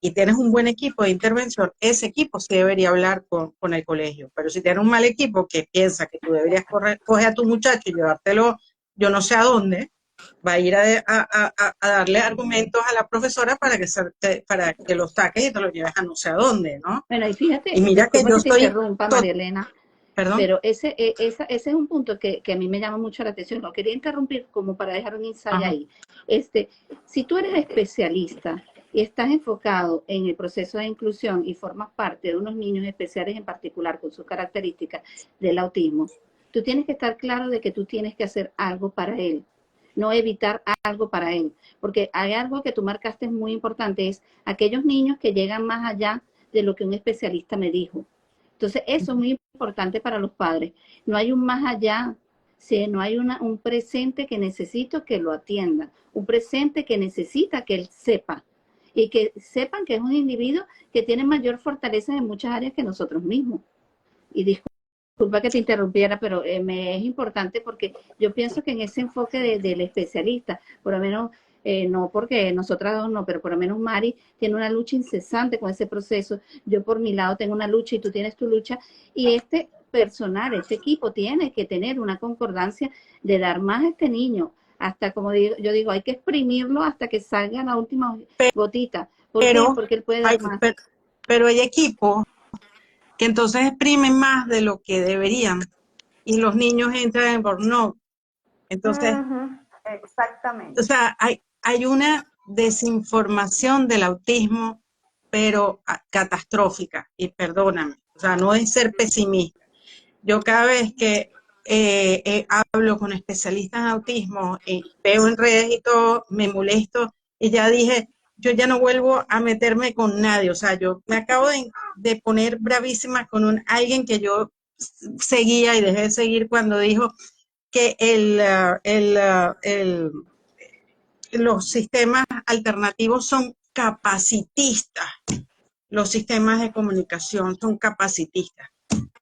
Speaker 2: y tienes un buen equipo de intervención, ese equipo sí debería hablar con el colegio. Pero si tienes un mal equipo que piensa que tú deberías coger a tu muchacho y llevártelo yo no sé a dónde, va a ir a darle argumentos a la profesora para que los saques y te los lleves a no sé a dónde, ¿no?
Speaker 1: Bueno, y fíjate,
Speaker 2: Y mira que
Speaker 1: disculpa
Speaker 2: yo
Speaker 1: que te
Speaker 2: estoy...
Speaker 1: interrumpa, María Elena,
Speaker 2: Perdón.
Speaker 1: pero ese es un punto que a mí me llama mucho la atención. No quería interrumpir como para dejar un insight
Speaker 2: Ajá.
Speaker 1: ahí. Si tú eres especialista y estás enfocado en el proceso de inclusión y formas parte de unos niños especiales en particular con sus características del autismo, tú tienes que estar claro de que tú tienes que hacer algo para él, no evitar algo para él. Porque hay algo que tú marcaste muy importante, es aquellos niños que llegan más allá de lo que un especialista me dijo. Entonces, eso es muy importante para los padres. No hay un más allá, ¿sí? No hay un presente que necesito que lo atienda, un presente que necesita que él sepa y que sepan que es un individuo que tiene mayor fortaleza en muchas áreas que nosotros mismos. Y disculpa que te interrumpiera, pero me es importante porque yo pienso que en ese enfoque del especialista, por lo menos, no porque nosotras dos no, pero por lo menos Mari tiene una lucha incesante con ese proceso, yo por mi lado tengo una lucha y tú tienes tu lucha, y este personal, este equipo tiene que tener una concordancia de dar más a este niño, hasta como digo, yo digo, hay que exprimirlo hasta que salga la última gotita. ¿Por qué?
Speaker 2: Pero
Speaker 1: Porque él puede
Speaker 2: hay,
Speaker 1: dar más.
Speaker 2: pero hay equipos que entonces exprimen más de lo que deberían y los niños entran en burnout. Entonces,
Speaker 3: Exactamente.
Speaker 2: o sea, hay una desinformación del autismo, pero catastrófica, y perdóname, o sea, no es ser pesimista. Yo cada vez que hablo con especialistas en autismo, veo en redes y todo, me molesto, y ya dije, yo ya no vuelvo a meterme con nadie, o sea, yo me acabo de poner bravísima con alguien que yo seguía y dejé de seguir cuando dijo que los sistemas alternativos son capacitistas, los sistemas de comunicación son capacitistas.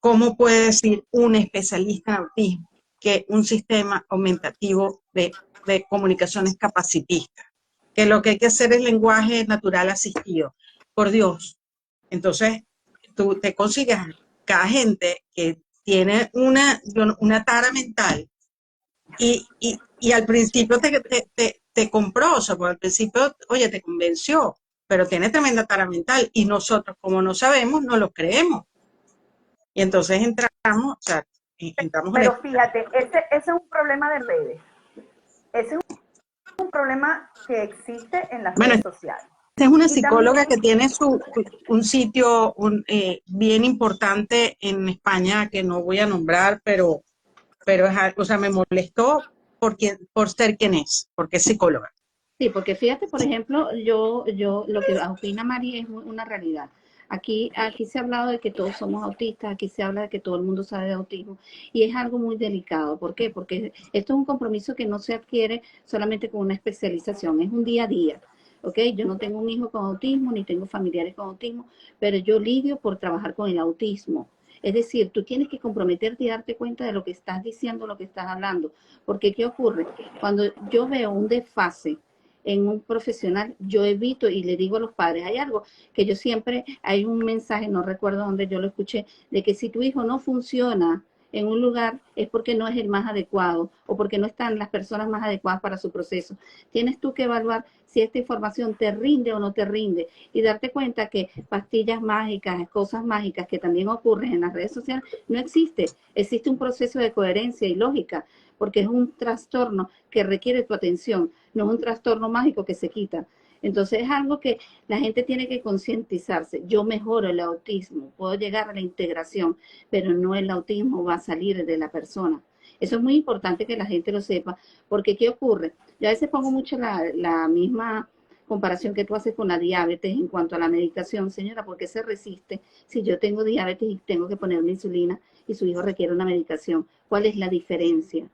Speaker 2: ¿Cómo puede decir un especialista en autismo que un sistema aumentativo de comunicación es capacitista? Que lo que hay que hacer es lenguaje natural asistido. Por Dios. Entonces, tú te consigues cada gente que tiene una tara mental y al principio te compró, o sea, al principio, oye, te convenció, pero tiene tremenda tara mental y nosotros, como no sabemos, no lo creemos. Y entonces entramos, o sea, entramos en
Speaker 3: Pero fíjate, ese es un problema de redes. Ese es un problema que existe en las
Speaker 2: bueno,
Speaker 3: redes sociales.
Speaker 2: esta es una
Speaker 3: Y
Speaker 2: psicóloga que
Speaker 3: también,
Speaker 2: tiene un sitio bien importante en España que no voy a nombrar, pero o sea, me molestó por ser quien es, porque es psicóloga.
Speaker 1: Sí, porque fíjate, por ejemplo, lo que opina Mari es una realidad. Aquí se ha hablado de que todos somos autistas, aquí se habla de que todo el mundo sabe de autismo y es algo muy delicado. ¿Por qué? Porque esto es un compromiso que no se adquiere solamente con una especialización, es un día a día. ¿ok? Yo no tengo un hijo con autismo, ni tengo familiares con autismo, pero yo lidio por trabajar con el autismo. Es decir, tú tienes que comprometerte y darte cuenta de lo que estás diciendo, lo que estás hablando. Porque, ¿qué ocurre? Cuando yo veo un desfase en un profesional, yo evito y le digo a los padres, hay algo que yo siempre, hay un mensaje, no recuerdo dónde yo lo escuché, de que si tu hijo no funciona en un lugar es porque no es el más adecuado o porque no están las personas más adecuadas para su proceso. Tienes tú que evaluar si esta información te rinde o no te rinde y darte cuenta que pastillas mágicas, cosas mágicas que también ocurren en las redes sociales, no existe. Existe un proceso de coherencia y lógica porque es un trastorno que requiere tu atención, no es un trastorno mágico que se quita. Entonces es algo que la gente tiene que concientizarse. Yo mejoro el autismo, puedo llegar a la integración, pero no el autismo va a salir de la persona. Eso es muy importante que la gente lo sepa, porque ¿qué ocurre? Yo a veces pongo mucho la misma comparación que tú haces con la diabetes en cuanto a la medicación. Señora, ¿por qué se resiste si yo tengo diabetes y tengo que ponerme insulina y su hijo requiere una medicación? ¿Cuál es la diferencia?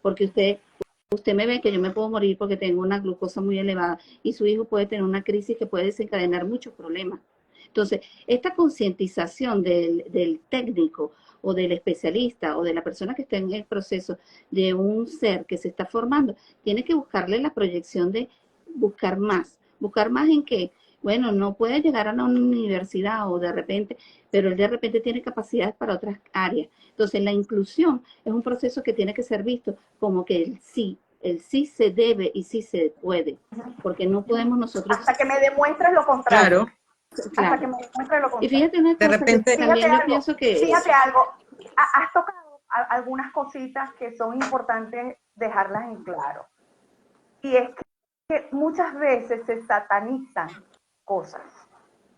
Speaker 1: Porque usted me ve que yo me puedo morir porque tengo una glucosa muy elevada y su hijo puede tener una crisis que puede desencadenar muchos problemas. Entonces, esta concientización del técnico o del especialista o de la persona que está en el proceso de un ser que se está formando, tiene que buscarle la proyección de buscar más. ¿Buscar más en qué? Bueno, no puede llegar a una universidad o de repente, pero él de repente tiene capacidades para otras áreas. Entonces, la inclusión es un proceso que tiene que ser visto como que el sí se debe y sí se puede, porque no podemos nosotros...
Speaker 3: Hasta que me demuestres lo contrario.
Speaker 2: Claro,
Speaker 3: Hasta que me demuestres lo
Speaker 1: Y
Speaker 3: contrario.
Speaker 1: fíjate una
Speaker 2: de
Speaker 1: cosa que
Speaker 2: repente,
Speaker 1: también yo pienso que...
Speaker 3: Fíjate algo, has tocado algunas cositas que son importantes dejarlas en claro. Y es que muchas veces se satanizan cosas.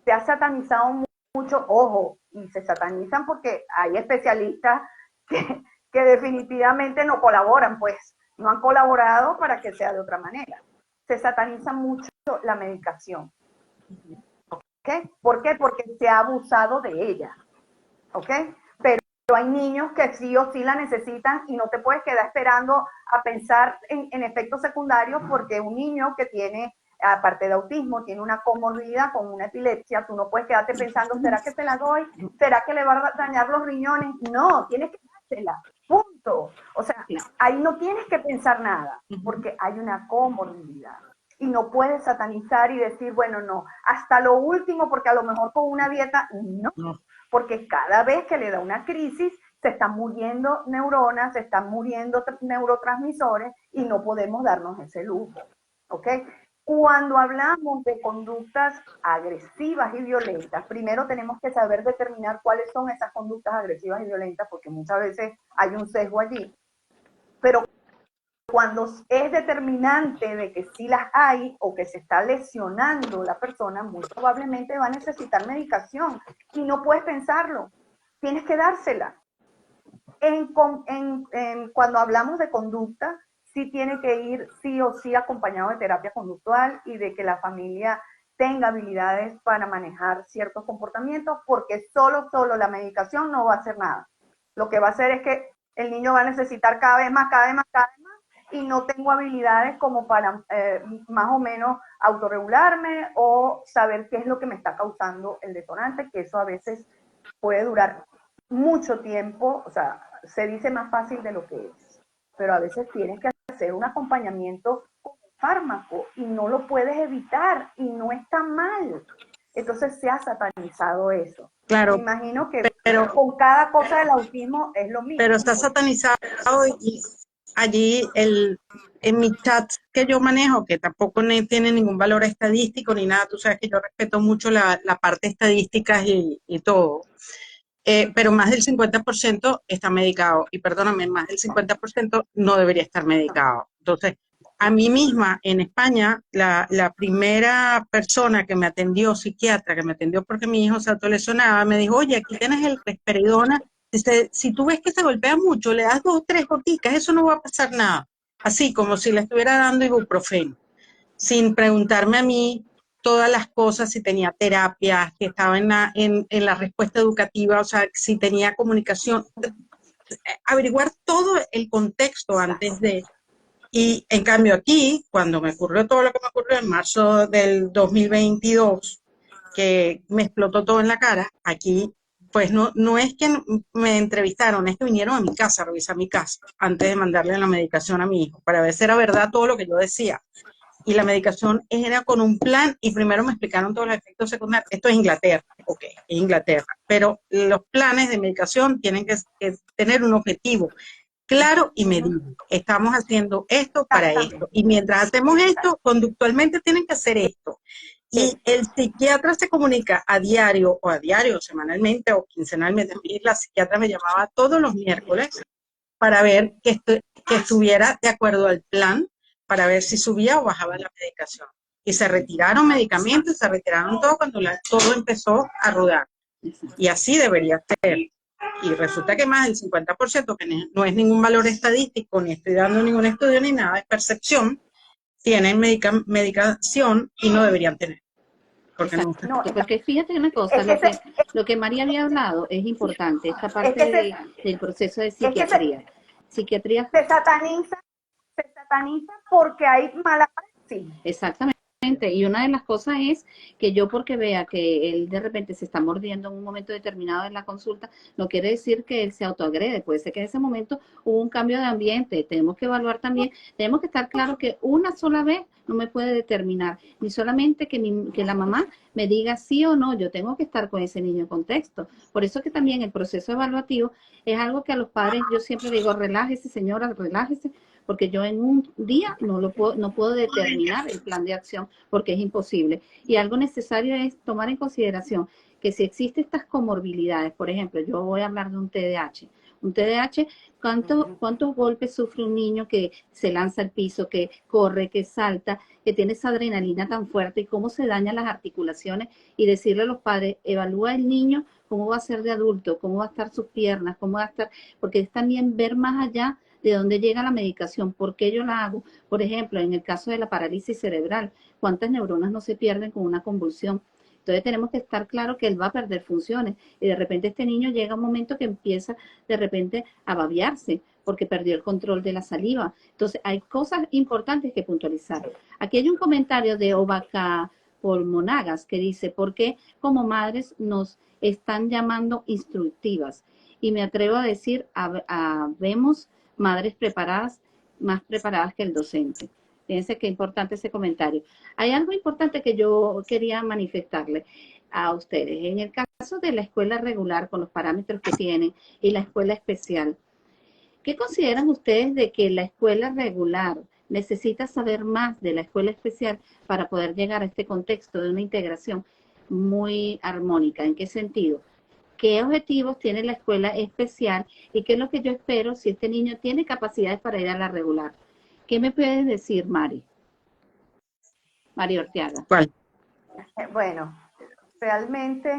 Speaker 3: Se ha satanizado mucho, ojo, y se satanizan porque hay especialistas que definitivamente no colaboran, pues no han colaborado para que sea de otra manera. Se sataniza mucho la medicación. ¿Okay? ¿Por qué? Porque se ha abusado de ella. ¿Ok? Pero hay niños que sí o sí la necesitan y no te puedes quedar esperando a pensar en efectos secundarios porque un niño que tiene, aparte de autismo, tiene una comorbilidad con una epilepsia, tú no puedes quedarte pensando, ¿será que se la doy? ¿Será que le va a dañar los riñones? No, tienes que dársela. Punto. O sea, ahí no tienes que pensar nada porque hay una comorbilidad. Y no puedes satanizar y decir, bueno, no, hasta lo último, porque a lo mejor con una dieta, no. Porque cada vez que le da una crisis, se están muriendo neuronas, se están muriendo neurotransmisores y no podemos darnos ese lujo. ¿Ok? Cuando hablamos de conductas agresivas y violentas, primero tenemos que saber determinar cuáles son esas conductas agresivas y violentas, porque muchas veces hay un sesgo allí. Pero cuando es determinante de que sí las hay o que se está lesionando la persona, muy probablemente va a necesitar medicación y no puedes pensarlo, tienes que dársela. Cuando hablamos de conducta, sí tiene que ir sí o sí acompañado de terapia conductual y de que la familia tenga habilidades para manejar ciertos comportamientos, porque solo la medicación no va a hacer nada. Lo que va a hacer es que el niño va a necesitar cada vez más, y no tengo habilidades como para más o menos autorregularme o saber qué es lo que me está causando el detonante, que eso a veces puede durar mucho tiempo, o sea, se dice más fácil de lo que es, pero a veces tienes que hacer un acompañamiento con fármaco y no lo puedes evitar y no está mal. Entonces se ha satanizado eso.
Speaker 2: claro,
Speaker 3: Me imagino que
Speaker 2: pero
Speaker 3: con cada cosa del autismo es lo mismo.
Speaker 2: pero está satanizado y allí en mi chat que yo manejo, que tampoco tiene ningún valor estadístico ni nada, tú sabes que yo respeto mucho la parte estadística y todo, pero más del 50% está medicado, y perdóname, más del 50% no debería estar medicado. Entonces, a mí misma en España, la primera persona que me atendió, psiquiatra, que me atendió porque mi hijo se autolesionaba, me dijo, oye, aquí tienes el risperidona. Dice, si tú ves que se golpea mucho, le das 2 o 3 goticas, eso no va a pasar nada. Así como si le estuviera dando ibuprofeno, sin preguntarme a mí todas las cosas, si tenía terapia, que estaba en la respuesta educativa, o sea, si tenía comunicación, averiguar todo el contexto antes de... Y en cambio aquí, cuando me ocurrió todo lo que me ocurrió en marzo del 2022, que me explotó todo en la cara, aquí pues no es que me entrevistaron, es que vinieron a mi casa a revisar mi casa antes de mandarle la medicación a mi hijo, para ver si era verdad todo lo que yo decía. Y la medicación era con un plan y primero me explicaron todos los efectos secundarios. Esto es Inglaterra, ok, es Inglaterra, pero los planes de medicación tienen que tener un objetivo claro y medido. Estamos haciendo esto para esto. Y mientras hacemos esto, conductualmente tienen que hacer esto. Y el psiquiatra se comunica a diario, semanalmente o quincenalmente. La psiquiatra me llamaba todos los miércoles para ver que estuviera de acuerdo al plan, para ver si subía o bajaba la medicación. Y se retiraron medicamentos, se retiraron todo cuando todo empezó a rodar. Y así debería ser. Y resulta que más del 50%, que no es ningún valor estadístico, ni estoy dando ningún estudio ni nada, es percepción, tienen medicación y no deberían tener. Porque
Speaker 1: Exacto,
Speaker 2: no.
Speaker 1: porque fíjate una cosa, lo que María había hablado es importante, esta parte del proceso de psiquiatría. Psiquiatría
Speaker 3: se sataniza porque hay mala praxis.
Speaker 1: Exactamente. Y una de las cosas es que yo porque vea que él de repente se está mordiendo en un momento determinado en la consulta, no quiere decir que él se autoagrede. Puede ser que en ese momento hubo un cambio de ambiente. Tenemos que evaluar también, tenemos que estar claros que una sola vez no me puede determinar, ni solamente que la mamá me diga sí o no, yo tengo que estar con ese niño en contexto. Por eso que también el proceso evaluativo es algo que a los padres yo siempre digo, relájese señora, relájese, porque yo en un día no puedo determinar el plan de acción porque es imposible. Y algo necesario es tomar en consideración que si existen estas comorbilidades, por ejemplo, yo voy a hablar de un TDAH. Un TDAH, ¿cuántos golpes sufre un niño que se lanza al piso, que corre, que salta, que tiene esa adrenalina tan fuerte y cómo se dañan las articulaciones? Y decirle a los padres, evalúa el niño cómo va a ser de adulto, cómo va a estar sus piernas, cómo va a estar, porque es también ver más allá de dónde llega la medicación, por qué yo la hago. Por ejemplo, en el caso de la parálisis cerebral, ¿cuántas neuronas no se pierden con una convulsión? Entonces tenemos que estar claro que él va a perder funciones y de repente este niño llega a un momento que empieza de repente a babearse porque perdió el control de la saliva. Entonces hay cosas importantes que puntualizar. Aquí hay un comentario de Ovaca por Monagas que dice, ¿por qué como madres nos están llamando instructivas? Y me atrevo a decir, vemos madres preparadas, más preparadas que el docente. Fíjense qué importante ese comentario. Hay algo importante que yo quería manifestarle a ustedes. En el caso de la escuela regular, con los parámetros que tienen, y la escuela especial, ¿qué consideran ustedes de que la escuela regular necesita saber más de la escuela especial para poder llegar a este contexto de una integración muy armónica? ¿En qué sentido? ¿Qué objetivos tiene la escuela especial y qué es lo que yo espero si este niño tiene capacidades para ir a la regular? ¿Qué me puedes decir, Mari? Mari Orteaga.
Speaker 2: ¿Cuál?
Speaker 3: Bueno, realmente,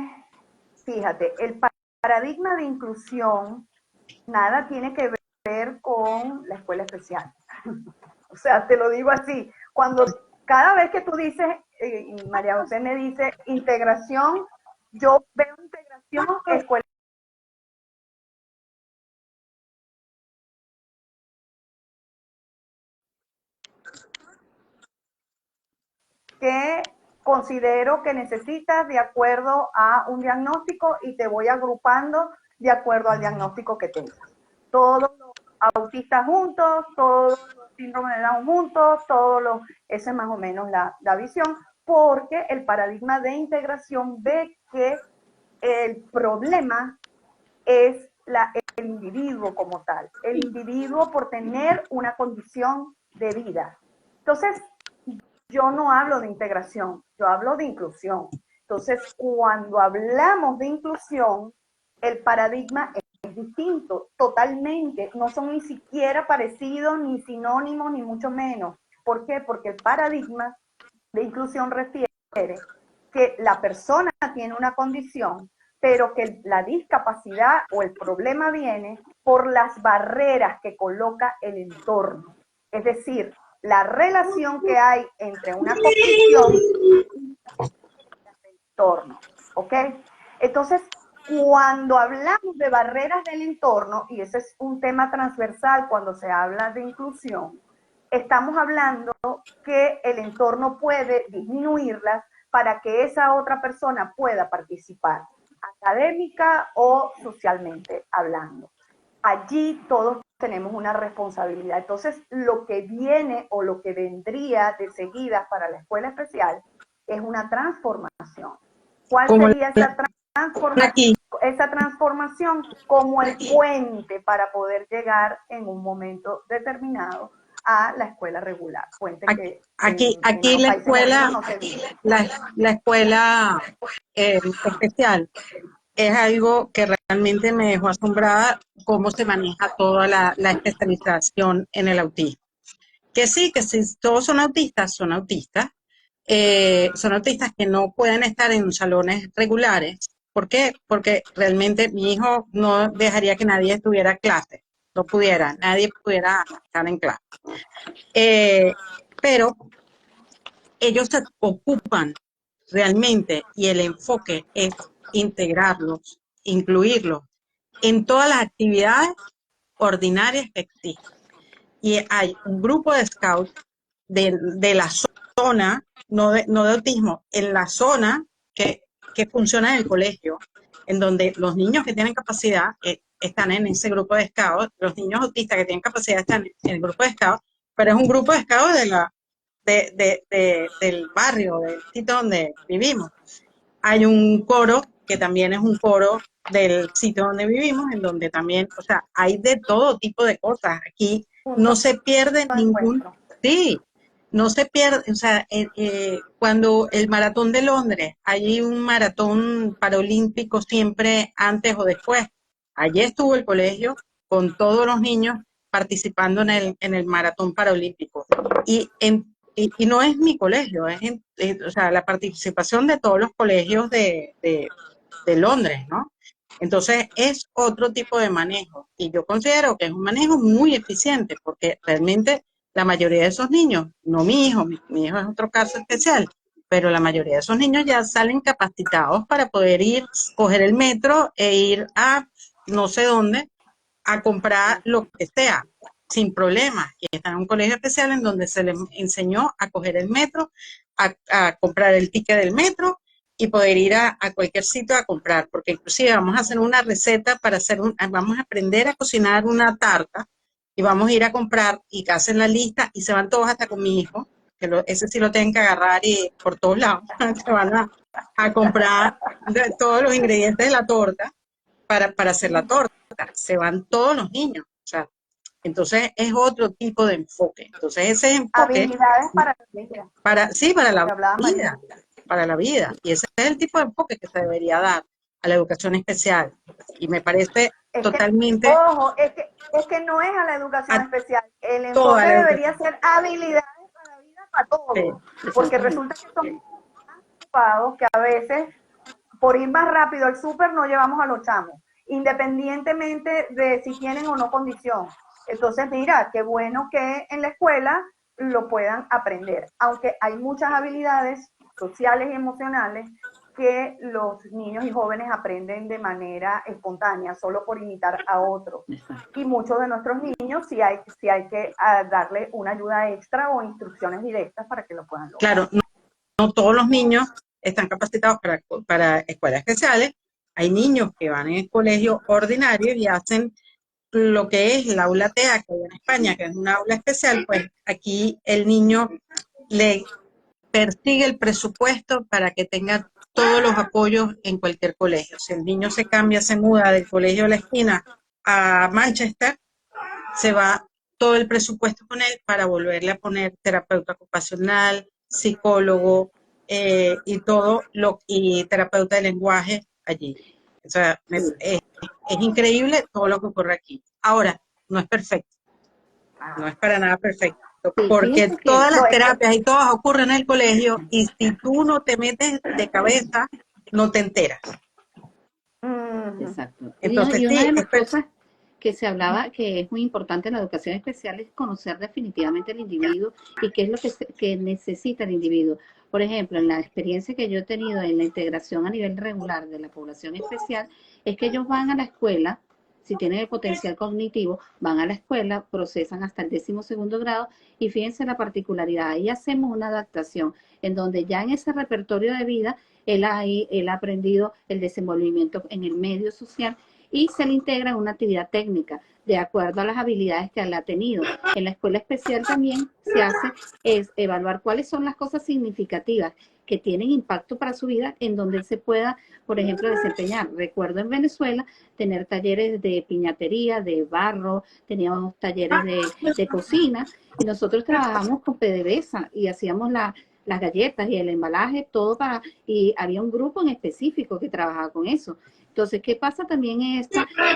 Speaker 3: fíjate, el paradigma de inclusión nada tiene que ver con la escuela especial. O sea, te lo digo así, cada vez que tú dices, María José me dice integración, yo veo integración escuela. Que considero que necesitas de acuerdo a un diagnóstico y te voy agrupando de acuerdo al diagnóstico que tengas. Todos los autistas juntos, todos los síndromes de Down juntos, esa es más o menos la visión, porque el paradigma de integración ve que el problema es el individuo como tal, el individuo por tener una condición de vida. Entonces, yo no hablo de integración, yo hablo de inclusión. Entonces, cuando hablamos de inclusión, el paradigma es distinto, totalmente. No son ni siquiera parecidos, ni sinónimos, ni mucho menos. ¿Por qué? Porque el paradigma de inclusión refiere que la persona tiene una condición, pero que la discapacidad o el problema viene por las barreras que coloca el entorno. Es decir, la relación que hay entre una condición y el entorno, ¿ok? Entonces, cuando hablamos de barreras del entorno, y ese es un tema transversal cuando se habla de inclusión, estamos hablando que el entorno puede disminuirlas para que esa otra persona pueda participar académica o socialmente hablando. Allí todos tenemos una responsabilidad. Entonces, lo que viene o lo que vendría de seguida para la escuela especial es una transformación. ¿Cuál
Speaker 2: Como
Speaker 3: sería esa transformación?
Speaker 2: aquí,
Speaker 3: Esa transformación como el puente para poder llegar en un momento determinado a la escuela regular. Puente que
Speaker 2: aquí
Speaker 3: en
Speaker 2: la
Speaker 3: los países latinos
Speaker 2: escuela,
Speaker 3: no se vive.
Speaker 2: la escuela especial es algo que realmente me dejó asombrada cómo se maneja toda la especialización en el autismo. Que sí, todos son autistas que no pueden estar en salones regulares. ¿Por qué? Porque realmente mi hijo no dejaría que nadie estuviera en clase, no pudiera, nadie pudiera estar en clase. Pero ellos se ocupan realmente y el enfoque es integrarlos, incluirlos en todas las actividades ordinarias que existen. Y hay un grupo de scouts de la zona, no de autismo, en la zona que funciona en el colegio, en donde los niños que tienen capacidad están en ese grupo de scouts, los niños autistas que tienen capacidad están en el grupo de scouts, pero es un grupo de scouts del barrio, del sitio donde vivimos. Hay un coro que también es un coro del sitio donde vivimos, en donde también, o sea, hay de todo tipo de cosas. Aquí no
Speaker 3: Punto
Speaker 2: se pierde
Speaker 3: de
Speaker 2: ningún,
Speaker 3: encuentro.
Speaker 2: sí, no se pierde, o sea, cuando el maratón de Londres, hay un maratón paralímpico siempre antes o después. Allí estuvo el colegio con todos los niños participando en el maratón paralímpico. Y no es mi colegio, o sea, la participación de todos los colegios de Londres, ¿no? Entonces es otro tipo de manejo y yo considero que es un manejo muy eficiente porque realmente la mayoría de esos niños, no mi hijo es otro caso especial, pero la mayoría de esos niños ya salen capacitados para poder ir, coger el metro e ir a no sé dónde a comprar lo que sea, sin problema. Y está en un colegio especial en donde se les enseñó a coger el metro, a comprar el ticket del metro y poder ir a cualquier sitio a comprar, porque inclusive vamos a hacer una receta vamos a aprender a cocinar una tarta y vamos a ir a comprar y hacen la lista y se van todos hasta con mi hijo, ese sí lo tienen que agarrar y por todos lados, se van a comprar todos los ingredientes de la torta para hacer la torta. Se van todos los niños. O sea, entonces es otro tipo de enfoque. Entonces ese enfoque
Speaker 3: Habilidades para la vida,
Speaker 2: sí, para
Speaker 3: lo
Speaker 2: la
Speaker 3: que hablaba María.
Speaker 2: vida, para la vida. Y ese es el tipo de enfoque que se debería dar a la educación especial. Y me parece
Speaker 3: Es que,
Speaker 2: totalmente
Speaker 3: ojo, es que no es a la educación
Speaker 2: a
Speaker 3: especial. El
Speaker 2: toda
Speaker 3: enfoque
Speaker 2: la
Speaker 3: debería
Speaker 2: educación.
Speaker 3: ser habilidades para la vida para
Speaker 2: Sí,
Speaker 3: todos. Porque
Speaker 1: Exactamente.
Speaker 3: resulta que somos tan ocupados que a veces, por ir más rápido al súper, no llevamos a los chamos, independientemente de si tienen o no condición. Entonces, mira, qué bueno que en la escuela lo puedan aprender, aunque hay muchas habilidades sociales y emocionales que los niños y jóvenes aprenden de manera espontánea, solo por imitar a otros.
Speaker 1: Exacto.
Speaker 3: Y muchos de nuestros niños sí hay que darle una ayuda extra o instrucciones directas para que lo puedan lograr.
Speaker 2: claro, no todos los niños están capacitados para escuelas especiales. Hay niños que van en colegio ordinario y hacen lo que es el aula TEA, que hay en España, que es una aula especial, pues aquí el niño le persigue el presupuesto para que tenga todos los apoyos en cualquier colegio. Si el niño se cambia, se muda del colegio de la esquina a Manchester, se va todo el presupuesto con él para volverle a poner terapeuta ocupacional, psicólogo y terapeuta de lenguaje allí. O sea, es increíble todo lo que ocurre aquí. Ahora, no es perfecto, no es para nada perfecto,
Speaker 1: Sí,
Speaker 2: porque
Speaker 1: fíjate que
Speaker 2: todas
Speaker 3: No,
Speaker 2: las
Speaker 3: es que
Speaker 2: terapias y todas ocurren en el colegio y si tú no te metes de cabeza, no te enteras.
Speaker 1: exacto.
Speaker 2: Entonces,
Speaker 1: Y una
Speaker 2: sí,
Speaker 1: de las cosas que se hablaba que es muy importante en la educación especial es conocer definitivamente al individuo y qué es lo que necesita el individuo. Por ejemplo, en la experiencia que yo he tenido en la integración a nivel regular de la población especial, es que ellos van a la escuela si tienen el potencial cognitivo, van a la escuela, procesan hasta el 12º grado y fíjense la particularidad, ahí hacemos una adaptación en donde ya en ese repertorio de vida, él ha aprendido el desenvolvimiento en el medio social y se le integra en una actividad técnica de acuerdo a las habilidades que él ha tenido. En la escuela especial también se hace es evaluar cuáles son las cosas significativas que tienen impacto para su vida en donde él se pueda, por ejemplo, desempeñar. Recuerdo en Venezuela tener talleres de piñatería, de barro, teníamos talleres de cocina y nosotros trabajamos con PDVSA y hacíamos las galletas y el embalaje, todo y había un grupo en específico que trabajaba con eso. Entonces, ¿qué pasa también en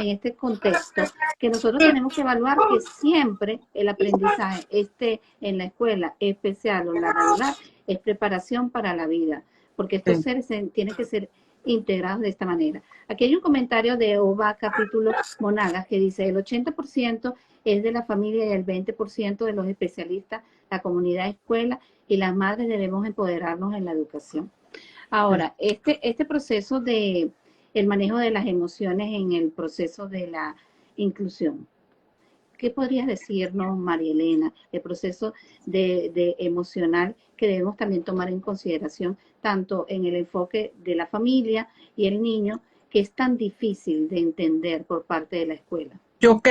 Speaker 1: este contexto? Que nosotros tenemos que evaluar que siempre el aprendizaje esté en la escuela especial o en la regular, es preparación para la vida, porque estos seres tienen que ser integrados de esta manera. Aquí hay un comentario de OVA capítulo Monagas que dice, el 80% es de la familia y el 20% de los especialistas, la comunidad escuela y las madres debemos empoderarnos en la educación. Ahora, este proceso de el manejo de las emociones en el proceso de la inclusión. ¿Qué podrías decirnos, María Elena, el proceso de emocional que debemos también tomar en consideración, tanto en el enfoque de la familia y el niño, que es tan difícil de entender por parte de la escuela?
Speaker 2: Yo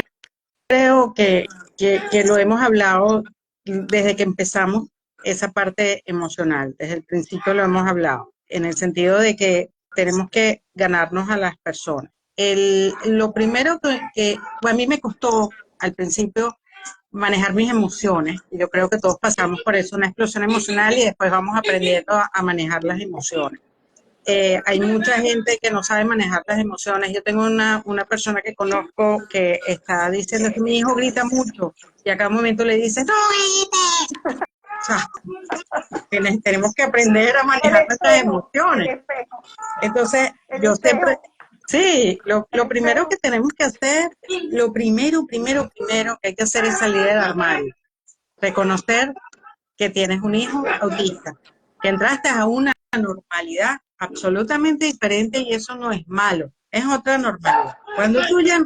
Speaker 2: creo que lo hemos hablado desde que empezamos esa parte emocional, desde el principio lo hemos hablado, en el sentido de que tenemos que ganarnos a las personas. Lo primero que a mí me costó al principio manejar mis emociones, y yo creo que todos pasamos por eso, una explosión emocional y después vamos aprendiendo a manejar las emociones. Hay mucha gente que no sabe manejar las emociones. Yo tengo una persona que conozco que está diciendo que mi hijo grita mucho y a cada momento le dice, ¡no grites! O sea, tenemos que aprender a manejar nuestras emociones. Entonces, yo siempre, sí, lo primero que tenemos que hacer, lo primero que hay que hacer es salir del armario. Reconocer que tienes un hijo autista, que entraste a una normalidad absolutamente diferente y eso no es malo, es otra normalidad. Cuando tú ya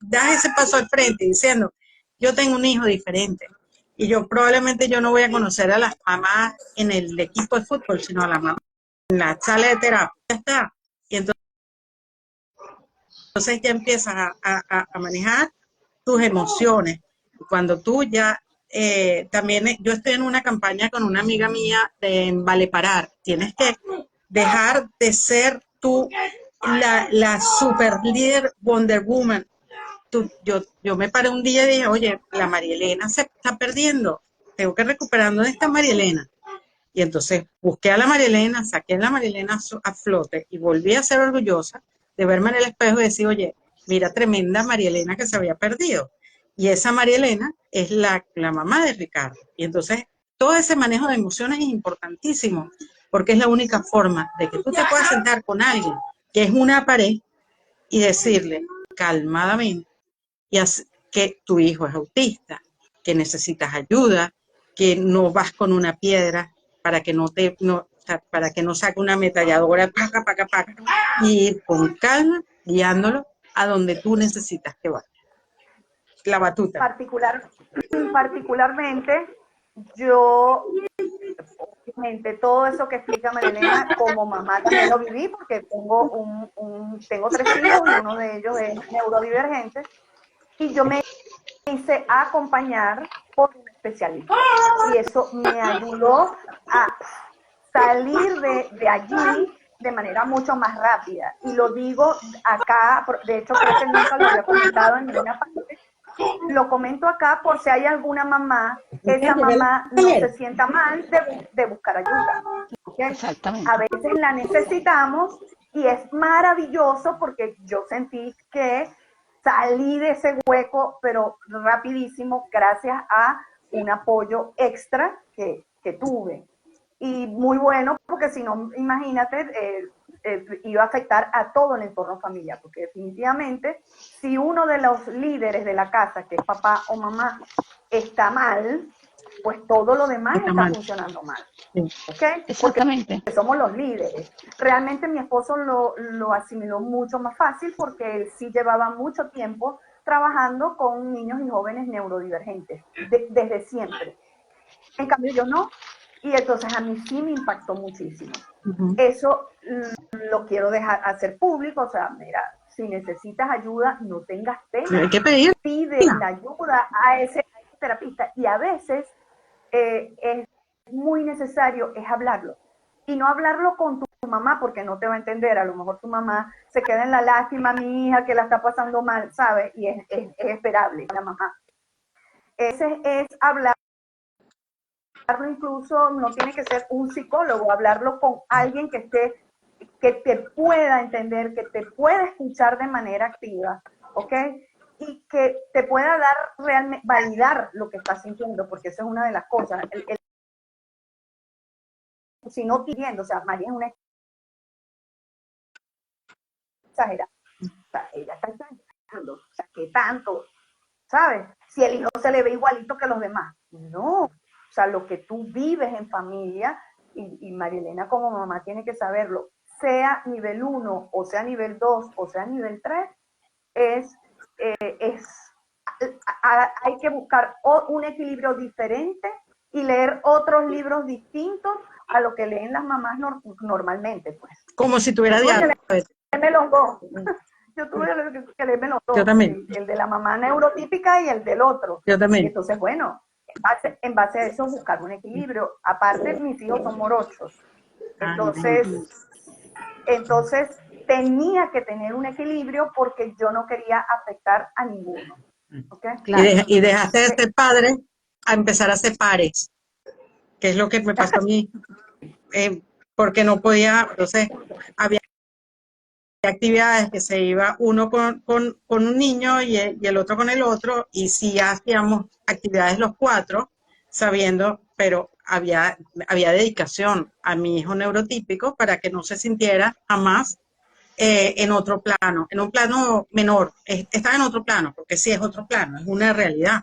Speaker 2: das ese paso al frente diciendo, yo tengo un hijo diferente y probablemente yo no voy a conocer a las mamás en el equipo de fútbol, sino a las mamás en la sala de terapia, ya está. Y entonces ya empiezas a manejar tus emociones. Cuando tú ya también yo estoy en una campaña con una amiga mía en Vale Parar. Tienes que dejar de ser tú la super líder Wonder Woman. Yo me paré un día y dije, oye, la María Elena se está perdiendo. Tengo que recuperarnos de esta María Elena. Y entonces busqué a la María Elena, saqué a la María Elena a flote y volví a ser orgullosa de verme en el espejo y decir, oye, mira, tremenda María Elena que se había perdido. Y esa María Elena es la mamá de Ricardo. Y entonces todo ese manejo de emociones es importantísimo, porque es la única forma de que tú te puedas sentar con alguien que es una pared y decirle calmadamente que tu hijo es autista, que necesitas ayuda, que no vas con una piedra para que para que no saque una ametralladora, paca, y ir con calma, guiándolo a donde tú necesitas que vaya. La batuta.
Speaker 3: Particularmente, yo, obviamente, todo eso que explica Marilena, como mamá también lo viví, porque tengo 3 hijos y uno de ellos es neurodivergente, y yo me hice acompañar por un especialista. Y eso me ayudó a salir de allí de manera mucho más rápida. Y lo digo acá, de hecho creo que nunca lo había comentado en ninguna parte. Lo comento acá por si hay alguna mamá, esa mamá no se sienta mal de buscar ayuda.
Speaker 1: Exactamente.
Speaker 3: A veces la necesitamos y es maravilloso porque yo sentí que salí de ese hueco, pero rapidísimo, gracias a un apoyo extra que tuve. Y muy bueno, porque si no, imagínate, iba a afectar a todo el entorno familiar, porque definitivamente, si uno de los líderes de la casa, que es papá o mamá, está mal, pues todo lo demás
Speaker 2: Está
Speaker 3: está
Speaker 2: mal.
Speaker 3: funcionando mal.
Speaker 2: Sí.
Speaker 3: ¿Ok?
Speaker 1: Exactamente.
Speaker 3: Porque somos los líderes. Realmente mi esposo lo asimiló mucho más fácil porque él sí llevaba mucho tiempo trabajando con niños y jóvenes neurodivergentes, desde siempre. En cambio yo no. Y entonces a mí sí me impactó muchísimo. Eso lo quiero dejar hacer público, o sea, mira, si necesitas ayuda, no tengas pena.
Speaker 2: Hay que pedir.
Speaker 3: Pide la ayuda a ese terapista. Y a veces es muy necesario es hablarlo. Y no hablarlo con tu mamá porque no te va a entender. A lo mejor tu mamá se queda en la lástima, mi hija que la está pasando mal, ¿sabes? Y es esperable la mamá. Ese es hablar. Incluso no tiene que ser un psicólogo, hablarlo con alguien que te pueda entender, que te pueda escuchar de manera activa, ¿ok? Y que te pueda dar realmente, validar lo que estás sintiendo, porque esa es una de las cosas. Si no pidiendo, o sea, María es una exagerada, o sea, ella está exagerando, o sea, ¿qué tanto? ¿Sabes? Si el hijo se le ve igualito que los demás. No, o sea, lo que tú vives en familia, y María Elena como mamá tiene que saberlo, sea nivel 1, o sea nivel 2, o sea nivel 3, hay que buscar un equilibrio diferente y leer otros libros distintos a lo que leen las mamás normalmente, pues.
Speaker 2: Como si tuviera diabetes.
Speaker 3: Leerme los dos. Yo tuve que leerme los dos,
Speaker 2: Yo también.
Speaker 3: el de la mamá neurotípica y el del otro.
Speaker 2: Yo también.
Speaker 3: Y entonces, bueno, en base a eso buscar un equilibrio. Aparte, mis hijos son morochos. Entonces tenía que tener un equilibrio porque yo no quería afectar a ninguno. ¿Okay?
Speaker 1: Claro.
Speaker 2: Y dejaste de ser padre a empezar a ser pares, que es lo que me pasó a mí, porque no podía, entonces había actividades que se iba uno con un niño y el otro con el otro, y sí hacíamos actividades los cuatro, sabiendo, pero había dedicación a mi hijo neurotípico para que no se sintiera jamás en otro plano, en un plano menor. Está en otro plano, porque sí es otro plano, es una realidad,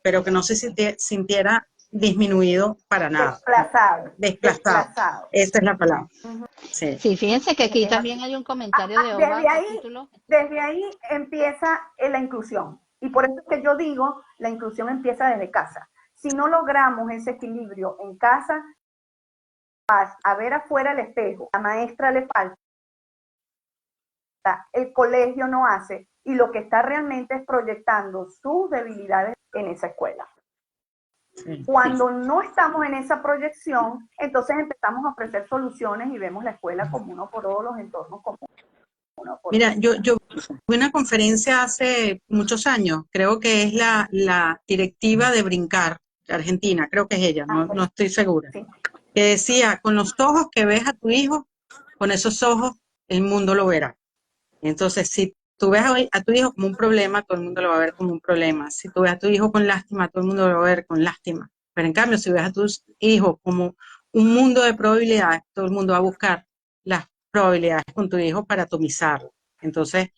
Speaker 2: pero que no se sintiera disminuido para nada. Desplazado. Esa es la palabra. Sí.
Speaker 1: Sí, fíjense que aquí también hay un comentario de Oba, capítulo.
Speaker 3: Desde ahí empieza la inclusión. Y por eso es que yo digo, la inclusión empieza desde casa. Si no logramos ese equilibrio en casa, vas a ver afuera el espejo, la maestra le falta, el colegio no hace, y lo que está realmente es proyectando sus debilidades en esa escuela. Cuando no estamos en esa proyección, entonces empezamos a ofrecer soluciones y vemos la escuela como uno por todos los entornos como uno por
Speaker 2: Mira, yo vi una conferencia hace muchos años, creo que es la directiva de Brincar, de Argentina, creo que es ella, no estoy segura,
Speaker 3: sí.
Speaker 2: Que decía, con los ojos que ves a tu hijo, con esos ojos el mundo lo verá. Entonces, si tú ves a tu hijo como un problema, todo el mundo lo va a ver como un problema. Si tú ves a tu hijo con lástima, todo el mundo lo va a ver con lástima. Pero en cambio, si ves a tus hijos como un mundo de probabilidades, todo el mundo va a buscar las probabilidades con tu hijo para atomizarlo. Entonces,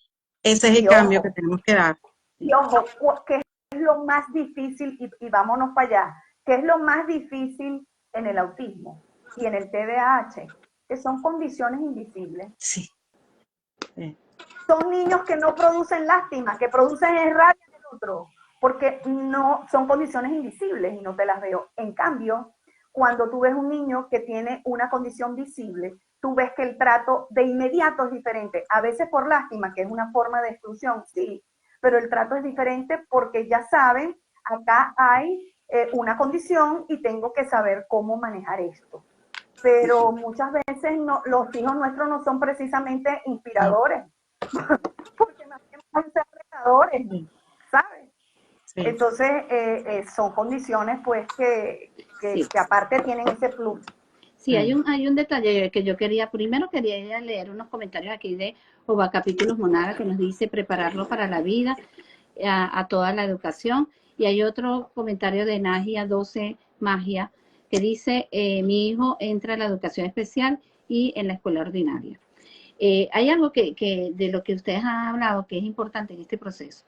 Speaker 2: ese es el cambio que tenemos que dar.
Speaker 3: Y ojo, ¿qué es lo más difícil? Y vámonos para allá. ¿Qué es lo más difícil en el autismo y en el TDAH? Que son condiciones invisibles.
Speaker 2: Sí.
Speaker 3: Son niños que no producen lástima, que producen rabia en el otro, porque no son condiciones invisibles y no te las veo. En cambio, cuando tú ves un niño que tiene una condición visible, tú ves que el trato de inmediato es diferente. A veces por lástima, que es una forma de exclusión, sí, pero el trato es diferente porque ya saben, acá hay una condición y tengo que saber cómo manejar esto. Pero muchas veces los hijos nuestros no son precisamente inspiradores, porque más bien van a ser retadores, ¿sabes? Sí. Entonces, son condiciones pues que aparte tienen ese plus.
Speaker 1: Sí, hay un detalle que yo primero quería leer unos comentarios aquí de Oba Capítulos Monaga que nos dice prepararlo para la vida, a toda la educación. Y hay otro comentario de Nagia 12 Magia que dice, mi hijo entra a la educación especial y en la escuela ordinaria. Hay algo que de lo que ustedes han hablado que es importante en este proceso.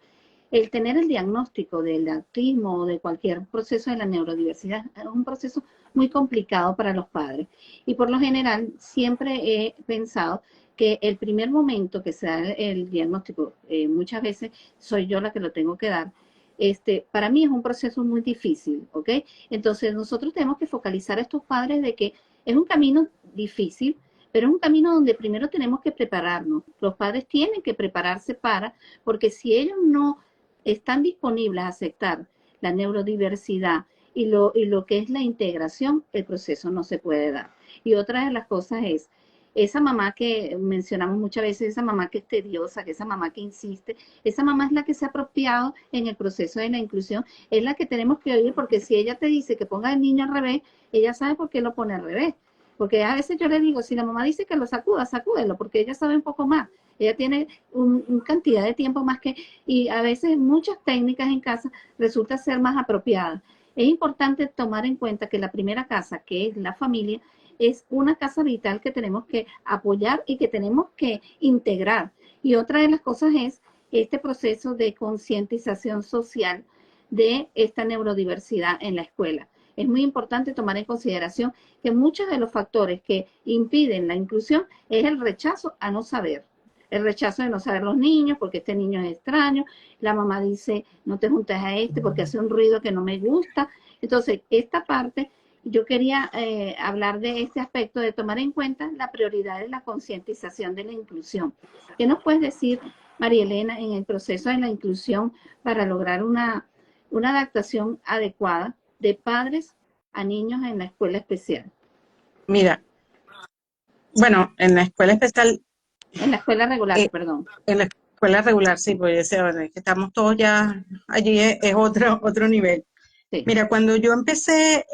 Speaker 1: el tener el diagnóstico del autismo o de cualquier proceso de la neurodiversidad es un proceso muy complicado para los padres. Y por lo general siempre he pensado que el primer momento que se da el diagnóstico, muchas veces soy yo la que lo tengo que dar, para mí es un proceso muy difícil, ¿ok? Entonces nosotros tenemos que focalizar a estos padres de que es un camino difícil, pero es un camino donde primero tenemos que prepararnos. Los padres tienen que prepararse porque si ellos no están disponibles a aceptar la neurodiversidad y lo que es la integración, el proceso no se puede dar. Y otra de las cosas es, esa mamá que mencionamos muchas veces, esa mamá que es tediosa, que esa mamá que insiste, esa mamá es la que se ha apropiado en el proceso de la inclusión, es la que tenemos que oír, porque si ella te dice que ponga el niño al revés, ella sabe por qué lo pone al revés. Porque a veces yo le digo, si la mamá dice que lo sacuda, sacúdelo, porque ella sabe un poco más. Ella tiene una cantidad de tiempo más y a veces muchas técnicas en casa resulta ser más apropiadas. Es importante tomar en cuenta que la primera casa, que es la familia, es una casa vital que tenemos que apoyar y que tenemos que integrar. Y otra de las cosas es este proceso de concientización social de esta neurodiversidad en la escuela. Es muy importante tomar en consideración que muchos de los factores que impiden la inclusión es el rechazo a no saber. El rechazo de no saber los niños, porque este niño es extraño. La mamá dice, no te juntes a este porque hace un ruido que no me gusta. Entonces, esta parte, yo quería hablar de este aspecto, de tomar en cuenta la prioridad de la concientización de la inclusión. ¿Qué nos puedes decir, María Elena, en el proceso de la inclusión para lograr una adaptación adecuada de padres a niños en la escuela especial?
Speaker 2: Mira, bueno, en la escuela especial,
Speaker 1: En la escuela regular, perdón.
Speaker 2: en la escuela regular, sí, pues que estamos todos ya allí, es otro nivel.
Speaker 1: Sí.
Speaker 2: Mira, cuando yo empecé,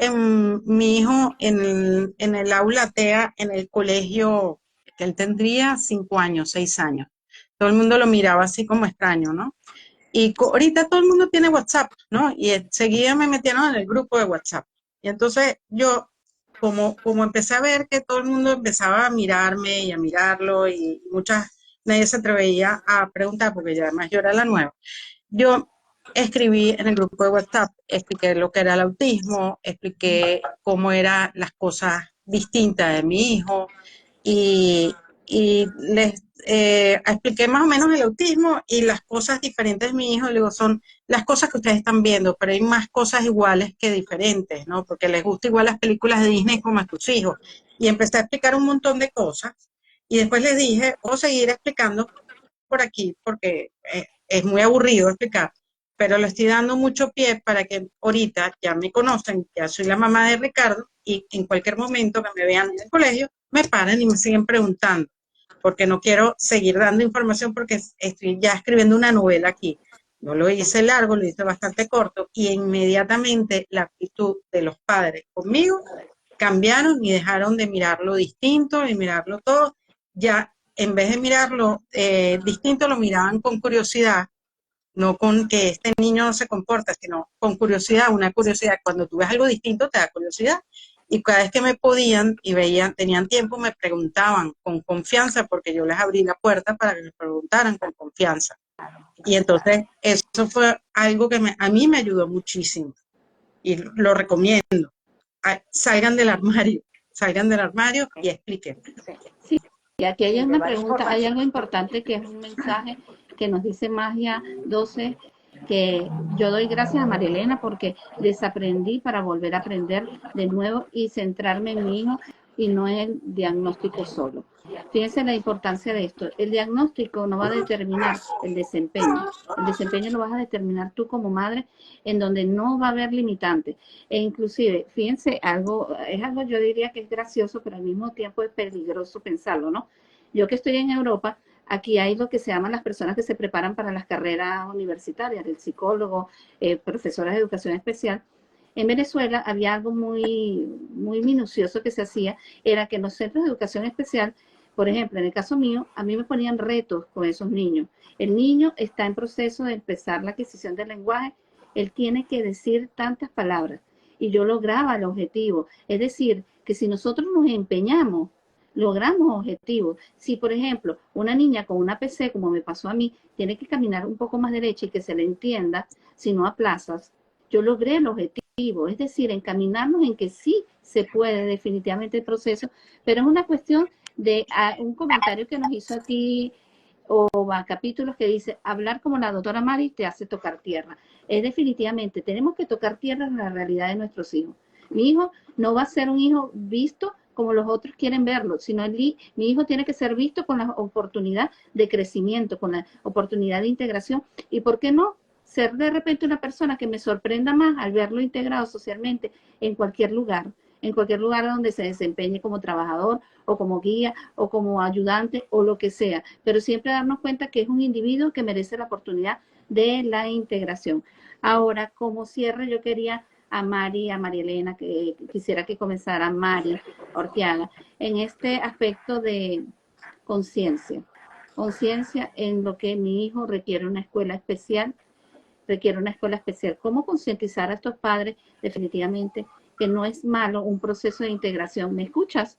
Speaker 2: mi hijo en el aula TEA, en el colegio, que él tendría 5 años, 6 años, todo el mundo lo miraba así como extraño, ¿no? Y ahorita todo el mundo tiene WhatsApp, ¿no? Y enseguida me metieron en el grupo de WhatsApp. Y entonces yo, como empecé a ver que todo el mundo empezaba a mirarme y a mirarlo y nadie se atrevía a preguntar, porque ya además yo era la nueva. Yo escribí en el grupo de WhatsApp, expliqué lo que era el autismo, expliqué cómo eran las cosas distintas de mi hijo y les expliqué más o menos el autismo y las cosas diferentes de mi hijo. Le digo, son las cosas que ustedes están viendo, pero hay más cosas iguales que diferentes, ¿no? Porque les gusta igual las películas de Disney como a tus hijos. Y empecé a explicar un montón de cosas y después les dije, voy a seguir explicando por aquí porque es muy aburrido explicar, pero le estoy dando mucho pie para que ahorita ya me conocen, ya soy la mamá de Ricardo y en cualquier momento que me vean en el colegio, me paran y me siguen preguntando, porque no quiero seguir dando información porque estoy ya escribiendo una novela aquí. Yo lo hice largo, lo hice bastante corto y inmediatamente la actitud de los padres conmigo cambiaron y dejaron de mirarlo distinto y mirarlo todo. Ya en vez de mirarlo distinto, lo miraban con curiosidad, no con que este niño no se comporta, sino con curiosidad, una curiosidad. Cuando tú ves algo distinto, te da curiosidad. Y cada vez que me podían y veían, tenían tiempo, me preguntaban con confianza, porque yo les abrí la puerta para que me preguntaran con confianza. Y entonces eso fue algo que a mí me ayudó muchísimo y lo recomiendo. Salgan del armario y expliquen.
Speaker 1: Sí, y aquí hay una
Speaker 3: Llevar
Speaker 1: pregunta, hay
Speaker 3: información.
Speaker 1: algo importante que es un mensaje que nos dice Magia 12, que yo doy gracias a María Elena porque desaprendí para volver a aprender de nuevo y centrarme en mi hijo y no en el diagnóstico solo. Fíjense la importancia de esto. El diagnóstico no va a determinar el desempeño. El desempeño lo vas a determinar tú como madre, en donde no va a haber limitantes. E inclusive, fíjense, es algo yo diría que es gracioso, pero al mismo tiempo es peligroso pensarlo, ¿no? Yo que estoy en Europa, aquí hay lo que se llaman las personas que se preparan para las carreras universitarias, el psicólogo, profesoras de educación especial. En Venezuela había algo muy minucioso que se hacía, era que en los centros de educación especial, por ejemplo, en el caso mío, a mí me ponían retos con esos niños. El niño está en proceso de empezar la adquisición del lenguaje, él tiene que decir tantas palabras y yo lograba el objetivo. Es decir, que si nosotros nos empeñamos, logramos objetivos. Si, por ejemplo, una niña con una PC, como me pasó a mí, tiene que caminar un poco más derecha y que se le entienda, si no aplazas, yo logré el objetivo, es decir, encaminarnos en que sí se puede definitivamente el proceso, pero es una cuestión de un comentario que nos hizo aquí o a capítulos que dice, hablar como la doctora Mari te hace tocar tierra. Es definitivamente, tenemos que tocar tierra en la realidad de nuestros hijos. Mi hijo no va a ser un hijo visto como los otros quieren verlo, sino mi hijo tiene que ser visto con la oportunidad de crecimiento, con la oportunidad de integración. ¿Y por qué no? Ser de repente una persona que me sorprenda más al verlo integrado socialmente en cualquier lugar donde se desempeñe como trabajador o como guía o como ayudante o lo que sea, pero siempre darnos cuenta que es un individuo que merece la oportunidad de la integración. Ahora, como cierre, yo quería a María Elena, que quisiera que comenzara Mari Orteaga, en este aspecto de conciencia en lo que mi hijo requiere una escuela especial, ¿Cómo concientizar a estos padres definitivamente que no es malo un proceso de integración? ¿Me escuchas?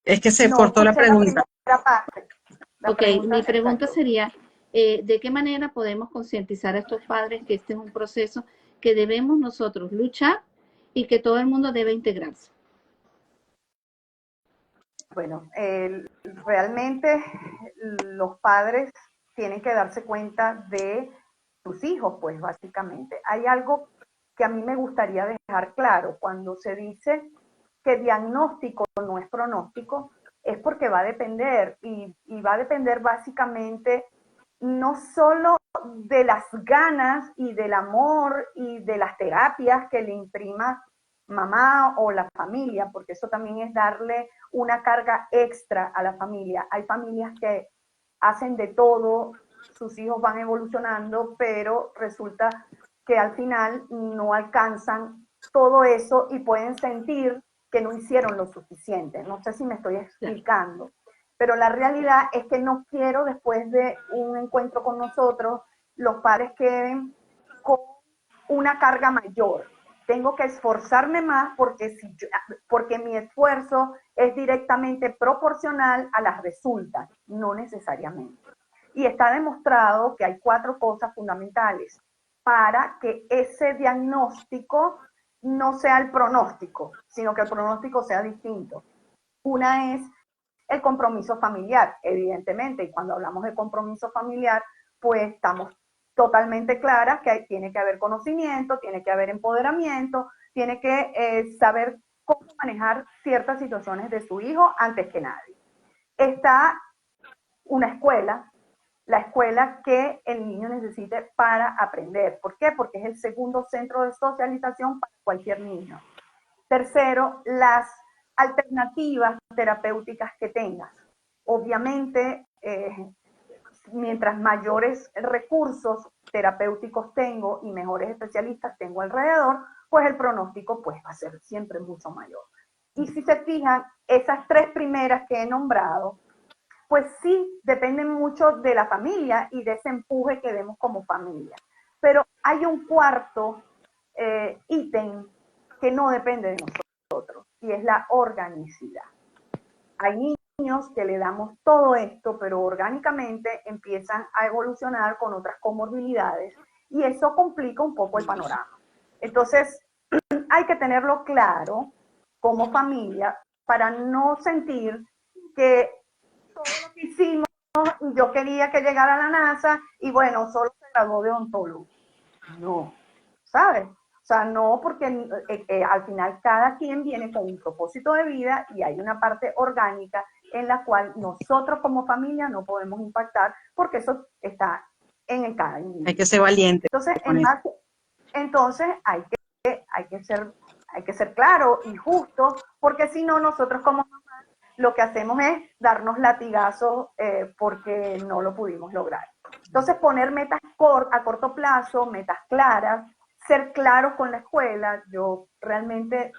Speaker 2: Es que se
Speaker 3: No,
Speaker 2: cortó la
Speaker 3: escuché la
Speaker 2: pregunta.
Speaker 3: primera parte.
Speaker 1: Ok, mi pregunta sería, ¿de qué manera podemos concientizar a estos padres que este es un proceso que debemos nosotros luchar y que todo el mundo debe integrarse?
Speaker 3: Bueno, realmente los padres tienen que darse cuenta de sus hijos, pues básicamente. Hay algo que a mí me gustaría dejar claro. Cuando se dice que diagnóstico no es pronóstico, es porque va a depender y va a depender básicamente no solo de las ganas y del amor y de las terapias que le imprima mamá o la familia, porque eso también es darle una carga extra a la familia. Hay familias que hacen de todo, sus hijos van evolucionando, pero resulta que al final no alcanzan todo eso y pueden sentir que no hicieron lo suficiente. No sé si me estoy explicando, pero la realidad es que no quiero, después de un encuentro con nosotros, los padres queden con una carga mayor. Tengo que esforzarme más porque mi esfuerzo es directamente proporcional a las resultas, no necesariamente. Y está demostrado que hay 4 cosas fundamentales para que ese diagnóstico no sea el pronóstico, sino que el pronóstico sea distinto. Una es el compromiso familiar, evidentemente, y cuando hablamos de compromiso familiar, pues estamos totalmente claras que tiene que haber conocimiento, tiene que haber empoderamiento, tiene que saber cómo manejar ciertas situaciones de su hijo antes que nadie. Está una escuela, la escuela que el niño necesite para aprender. ¿Por qué? Porque es el segundo centro de socialización para cualquier niño. Tercero, las alternativas terapéuticas que tengas. Obviamente, mientras mayores recursos terapéuticos tengo y mejores especialistas tengo alrededor, pues el pronóstico pues va a ser siempre mucho mayor. Y si se fijan, esas 3 primeras que he nombrado, pues sí, dependen mucho de la familia y de ese empuje que demos como familia. Pero hay un cuarto ítem que no depende de nosotros y es la organicidad. Hay niños que le damos todo esto, pero orgánicamente empiezan a evolucionar con otras comorbilidades y eso complica un poco el panorama. Entonces, hay que tenerlo claro como familia para no sentir que todo lo que hicimos, yo quería que llegara a la NASA y bueno, solo se graduó de odontólogo. No, ¿sabes? O sea, no, porque al final cada quien viene con un propósito de vida y hay una parte orgánica en la cual nosotros como familia no podemos impactar porque eso está en cada individuo.
Speaker 2: Hay que ser valiente.
Speaker 3: Entonces hay que ser claro y justo, porque si no, nosotros como mamás lo que hacemos es darnos latigazos porque no lo pudimos lograr. Entonces, poner metas a corto plazo, metas claras, ser claros con la escuela. Yo realmente,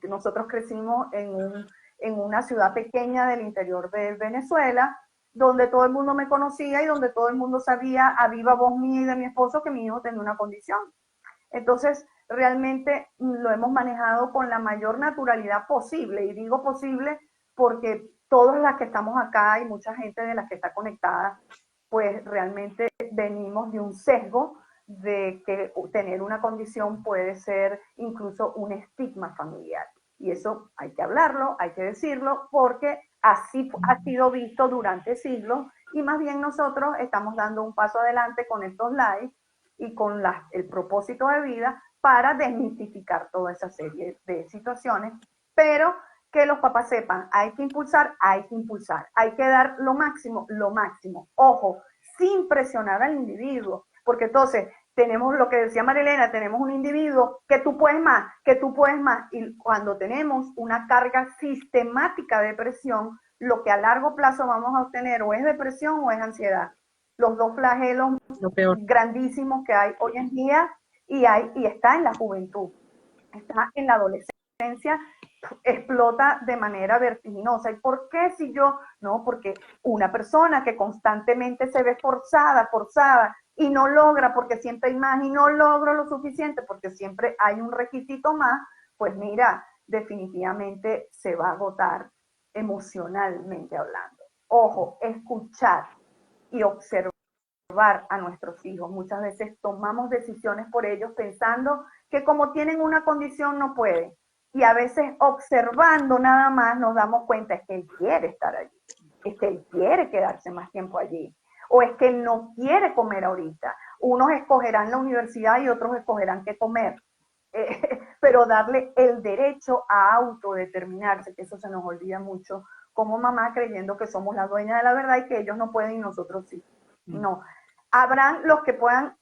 Speaker 3: nosotros crecimos en una ciudad pequeña del interior de Venezuela, donde todo el mundo me conocía y donde todo el mundo sabía a viva voz mía y de mi esposo que mi hijo tenía una condición. Entonces, realmente lo hemos manejado con la mayor naturalidad posible. Y digo posible porque todas las que estamos acá y mucha gente de las que está conectada, pues realmente venimos de un sesgo de que tener una condición puede ser incluso un estigma familiar. Y eso hay que hablarlo, hay que decirlo, porque así ha sido visto durante siglos, y más bien nosotros estamos dando un paso adelante con estos lives y con el propósito de vida para desmitificar toda esa serie de situaciones, pero que los papás sepan, hay que impulsar, hay que dar lo máximo, ojo, sin presionar al individuo, porque entonces tenemos lo que decía Marilena, tenemos un individuo que tú puedes más, y cuando tenemos una carga sistemática de presión, lo que a largo plazo vamos a obtener o es depresión o es ansiedad. Los dos flagelos grandísimos que hay hoy en día, y está en la juventud, está en la adolescencia, explota de manera vertiginosa. ¿Y por qué si yo? No, porque una persona que constantemente se ve forzada, y no logra porque siempre hay más, y no logro lo suficiente porque siempre hay un requisito más, pues mira, definitivamente se va a agotar emocionalmente hablando. Ojo, escuchar y observar a nuestros hijos. Muchas veces tomamos decisiones por ellos pensando que como tienen una condición no pueden. Y a veces observando nada más nos damos cuenta es que él quiere estar allí, es que él quiere quedarse más tiempo allí, o es que él no quiere comer ahorita. Unos escogerán la universidad y otros escogerán qué comer. Pero darle el derecho a autodeterminarse, que eso se nos olvida mucho como mamá, creyendo que somos la dueña de la verdad y que ellos no pueden y nosotros sí. No. Habrán los que puedan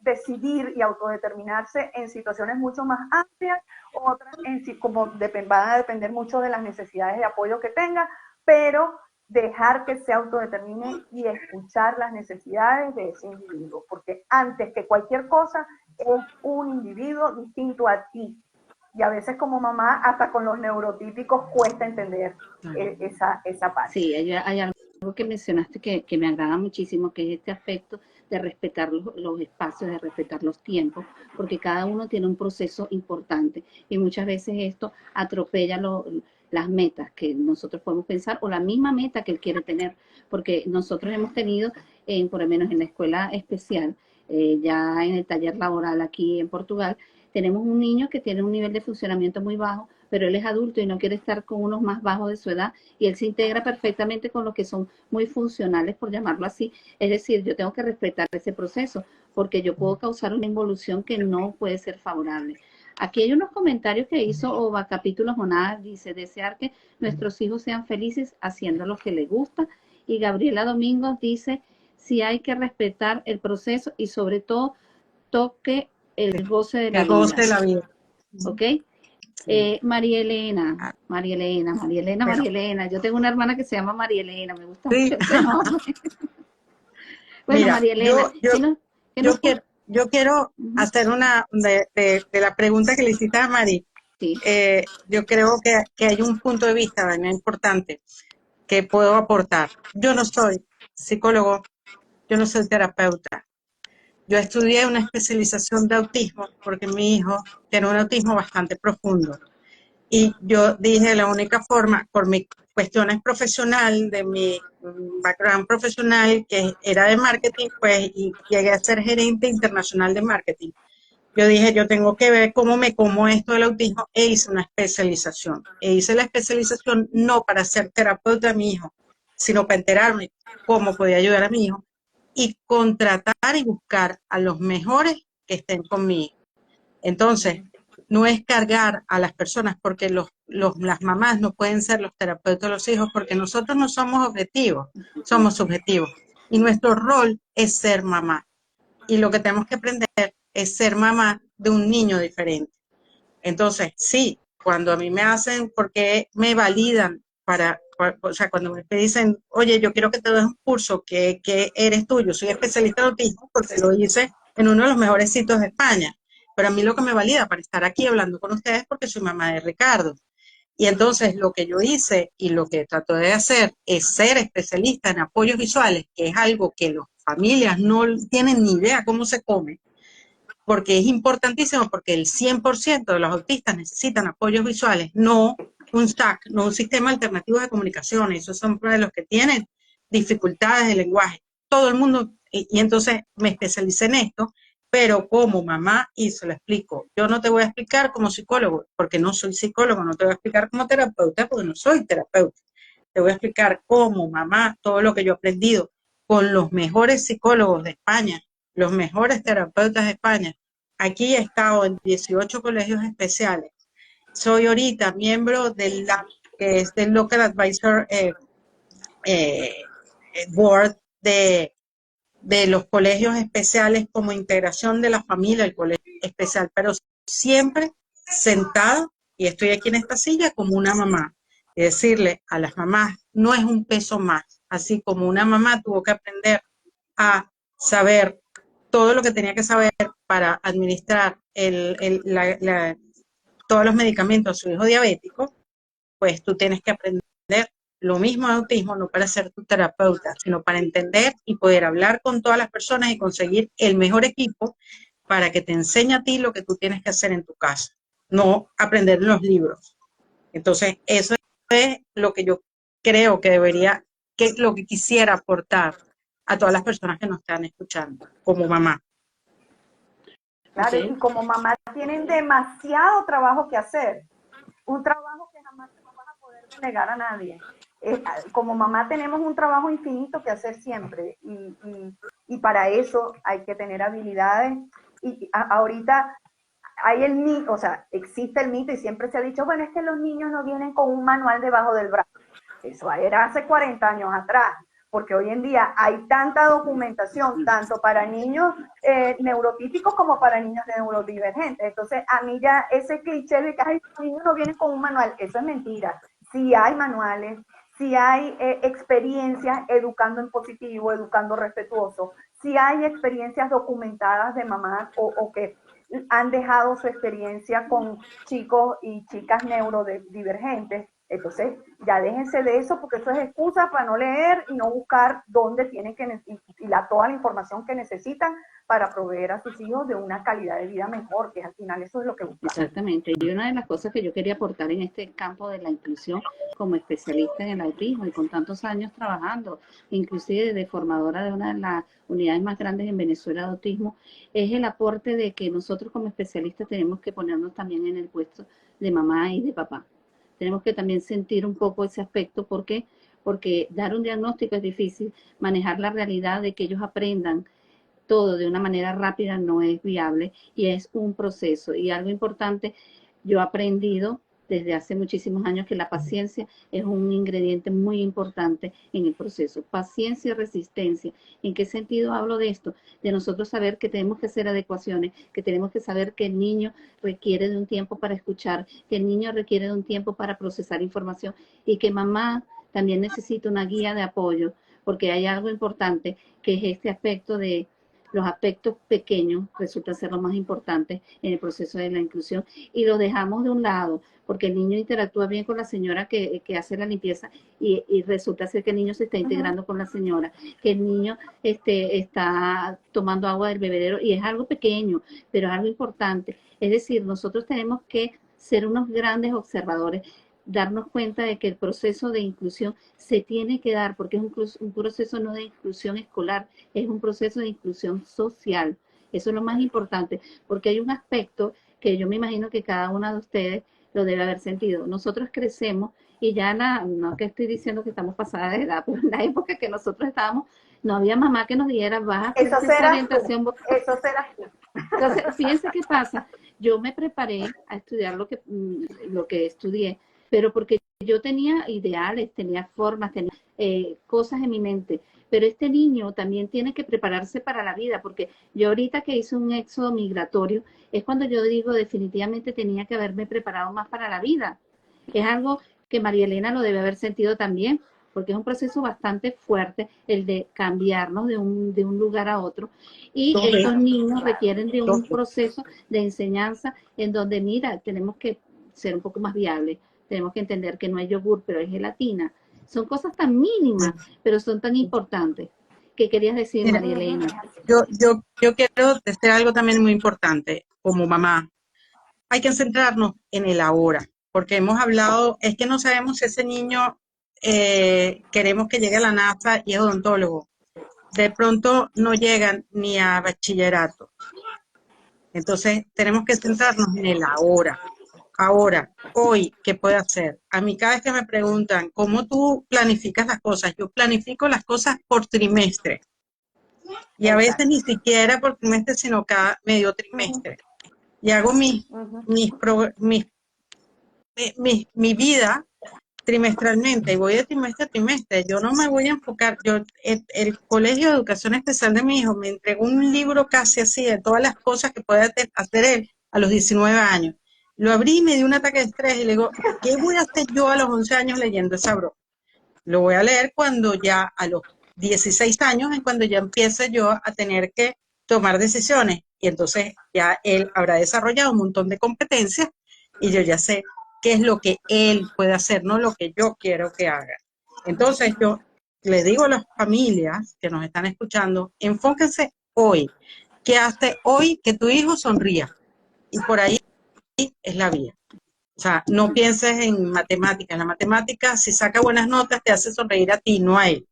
Speaker 3: decidir y autodeterminarse en situaciones mucho más amplias, otras como van a depender mucho de las necesidades de apoyo que tengan, pero dejar que se autodetermine y escuchar las necesidades de ese individuo, porque antes que cualquier cosa es un individuo distinto a ti. Y a veces como mamá, hasta con los neurotípicos cuesta entender esa parte.
Speaker 1: Sí, hay algo que mencionaste que me agrada muchísimo, que es este aspecto de respetar los espacios, de respetar los tiempos, porque cada uno tiene un proceso importante y muchas veces esto atropella las metas que nosotros podemos pensar o la misma meta que él quiere tener, porque nosotros hemos tenido, por lo menos en la escuela especial, ya en el taller laboral aquí en Portugal, tenemos un niño que tiene un nivel de funcionamiento muy bajo, pero él es adulto y no quiere estar con unos más bajos de su edad, y él se integra perfectamente con los que son muy funcionales, por llamarlo así. Es decir, yo tengo que respetar ese proceso, porque yo puedo causar una involución que no puede ser favorable. Aquí hay unos comentarios que hizo Ova Capítulo Jonás, dice, desear que nuestros hijos sean felices haciendo lo que les gusta, y Gabriela Domingos dice, sí hay que respetar el proceso y sobre todo toque el goce de la vida.
Speaker 2: El goce de la vida.
Speaker 1: ¿Ok? María Elena, yo tengo una hermana que se llama María Elena, me gusta mucho ese nombre. Bueno,
Speaker 2: mira,
Speaker 1: María Elena,
Speaker 2: yo quiero hacer una de la pregunta que le hiciste a Mari.
Speaker 1: Sí.
Speaker 2: Yo creo que hay un punto de vista, Daniel, importante que puedo aportar. Yo no soy psicólogo, yo no soy terapeuta. Yo estudié una especialización de autismo porque mi hijo tiene un autismo bastante profundo. Y yo dije, la única forma, por mis cuestiones profesional, de mi background profesional, que era de marketing, pues, y llegué a ser gerente internacional de marketing. Yo dije, yo tengo que ver cómo me como esto del autismo, e hice una especialización. E hice la especialización no para ser terapeuta de mi hijo, sino para enterarme cómo podía ayudar a mi hijo y contratar y buscar a los mejores que estén conmigo. Entonces, no es cargar a las personas, porque las mamás no pueden ser los terapeutas de los hijos, porque nosotros no somos objetivos, somos subjetivos. Y nuestro rol es ser mamá. Y lo que tenemos que aprender es ser mamá de un niño diferente. Entonces, sí, cuando a mí me hacen, porque me validan o sea, cuando me dicen, oye, yo quiero que te des un curso, que eres tú, yo soy especialista en autismo, porque lo hice en uno de los mejores sitios de España. Pero a mí lo que me valida para estar aquí hablando con ustedes es porque soy mamá de Ricardo. Y entonces lo que yo hice y lo que trato de hacer es ser especialista en apoyos visuales, que es algo que las familias no tienen ni idea cómo se come. porque es importantísimo, porque el 100% de los autistas necesitan apoyos visuales, no un SAC, no un sistema alternativo de comunicación. Esos son para los que tienen dificultades de lenguaje. Todo el mundo, y entonces me especialicé en esto, pero como mamá, y se lo explico. Yo no te voy a explicar como psicólogo, porque no soy psicólogo, no te voy a explicar como terapeuta, porque no soy terapeuta. Te voy a explicar como mamá todo lo que yo he aprendido con los mejores psicólogos de España, los mejores terapeutas de España. Aquí he estado en 18 colegios especiales. Soy ahorita miembro del LAB, que es del Local Advisor Board de los colegios especiales como integración de la familia, el colegio especial, pero siempre sentada, y estoy aquí en esta silla como una mamá, y decirle a las mamás, no es un peso más, así como una mamá tuvo que aprender a saber todo lo que tenía que saber para administrar todos los medicamentos a su hijo diabético, pues tú tienes que aprender lo mismo de autismo, no para ser tu terapeuta, sino para entender y poder hablar con todas las personas y conseguir el mejor equipo para que te enseñe a ti lo que tú tienes que hacer en tu casa, no aprender en los libros. Entonces, eso es lo que yo creo que debería, que es lo que quisiera aportar a todas las personas que nos están escuchando, como mamá.
Speaker 3: Claro,
Speaker 1: Okay.
Speaker 3: y como mamá tienen demasiado trabajo que hacer, un trabajo que jamás se lo vas a poder delegar a nadie. Como mamá tenemos un trabajo infinito que hacer siempre y para eso hay que tener habilidades y ahorita hay el mito, o sea, existe el mito y siempre se ha dicho, bueno, es que los niños no vienen con un manual debajo del brazo. Eso era hace 40 años atrás, porque hoy en día hay tanta documentación, tanto para niños neurotípicos como para niños neurodivergentes. Entonces, a mí ya ese cliché de que ay, los niños no vienen con un manual, eso es mentira. Sí hay manuales, sí hay experiencias educando en positivo, educando respetuoso, sí hay experiencias documentadas de mamás o que han dejado su experiencia con chicos y chicas neurodivergentes. Entonces, ya déjense de eso porque eso es excusa para no leer y no buscar dónde tienen que y toda la información que necesitan para proveer a sus hijos de una calidad de vida mejor, que al final eso es lo que buscamos.
Speaker 1: Exactamente. Y una de las cosas que yo quería aportar en este campo de la inclusión como especialista en el autismo y con tantos años trabajando, inclusive de formadora de una de las unidades más grandes en Venezuela de autismo, es el aporte de que nosotros como especialistas tenemos que ponernos también en el puesto de mamá y de papá. Tenemos que también sentir un poco ese aspecto. ¿Por qué? Porque dar un diagnóstico es difícil, manejar la realidad de que ellos aprendan todo de una manera rápida no es viable y es un proceso. Y algo importante, yo he aprendido desde hace muchísimos años que la paciencia es un ingrediente muy importante en el proceso. Paciencia y resistencia. ¿En qué sentido hablo de esto? De nosotros saber que tenemos que hacer adecuaciones, que tenemos que saber que el niño requiere de un tiempo para escuchar, que el niño requiere de un tiempo para procesar información y que mamá también necesita una guía de apoyo, porque hay algo importante que es este aspecto de los aspectos pequeños resultan ser los más importantes en el proceso de la inclusión y los dejamos de un lado porque el niño interactúa bien con la señora que hace la limpieza y resulta ser que el niño se está integrando con la señora, que el niño está tomando agua del bebedero y es algo pequeño, pero es algo importante. Es decir, nosotros tenemos que ser unos grandes observadores, darnos cuenta de que el proceso de inclusión se tiene que dar, porque es un proceso no de inclusión escolar, es un proceso de inclusión social. Eso es lo más importante, porque hay un aspecto que yo me imagino que cada una de ustedes lo debe haber sentido. Nosotros crecemos y ya no que estoy diciendo que estamos pasadas de edad, pero en la época que nosotros estábamos, no había mamá que nos diera, vas a hacer esa orientación.
Speaker 3: Eso será tú.
Speaker 1: Entonces, fíjense qué pasa. Yo me preparé a estudiar lo que estudié, pero porque yo tenía ideales, tenía formas, tenía cosas en mi mente. Pero este niño también tiene que prepararse para la vida, porque yo ahorita que hice un éxodo migratorio, es cuando yo digo definitivamente tenía que haberme preparado más para la vida. Es algo que María Elena lo debe haber sentido también, porque es un proceso bastante fuerte el de cambiarnos de un lugar a otro. Y estos niños requieren de un proceso de enseñanza en donde, mira, tenemos que ser un poco más viables, tenemos que entender que no es yogur, pero es gelatina. Son cosas tan mínimas, pero son tan importantes. ¿Qué querías decir,
Speaker 2: Mira,
Speaker 1: María Elena?
Speaker 2: yo quiero decir algo también muy importante como mamá. Hay que centrarnos en el ahora, porque hemos hablado, es que no sabemos si ese niño queremos que llegue a la NASA y es odontólogo. De pronto no llegan ni a bachillerato. Entonces tenemos que centrarnos en el ahora. Ahora, hoy, ¿qué puedo hacer? A mí cada vez que me preguntan, ¿cómo tú planificas las cosas? Yo planifico las cosas por trimestre. Y a veces
Speaker 3: Exacto.
Speaker 2: ni siquiera por trimestre, sino cada medio
Speaker 3: Ujú,
Speaker 2: trimestre. Y hago
Speaker 3: ujú.
Speaker 2: mi vida trimestralmente y voy de trimestre a trimestre. Yo no me voy a enfocar. El Colegio de Educación Especial de mi hijo me entregó un libro casi así de todas las cosas que puede hacer él a los 19 años. Lo abrí y me dio un ataque de estrés y le digo, ¿qué voy a hacer yo a los 11 años leyendo esa broma? Lo voy a leer cuando ya a los 16 años es cuando ya empiece yo a tener que tomar decisiones y entonces ya él habrá desarrollado un montón de competencias y yo ya sé qué es lo que él puede hacer, no lo que yo quiero que haga. Entonces yo le digo a las familias que nos están escuchando, enfóquense hoy. ¿Qué hace hoy que tu hijo sonría? Y por ahí es la vía. O sea, no pienses en matemáticas. La matemática, si saca buenas notas, te hace sonreír a ti, no a él.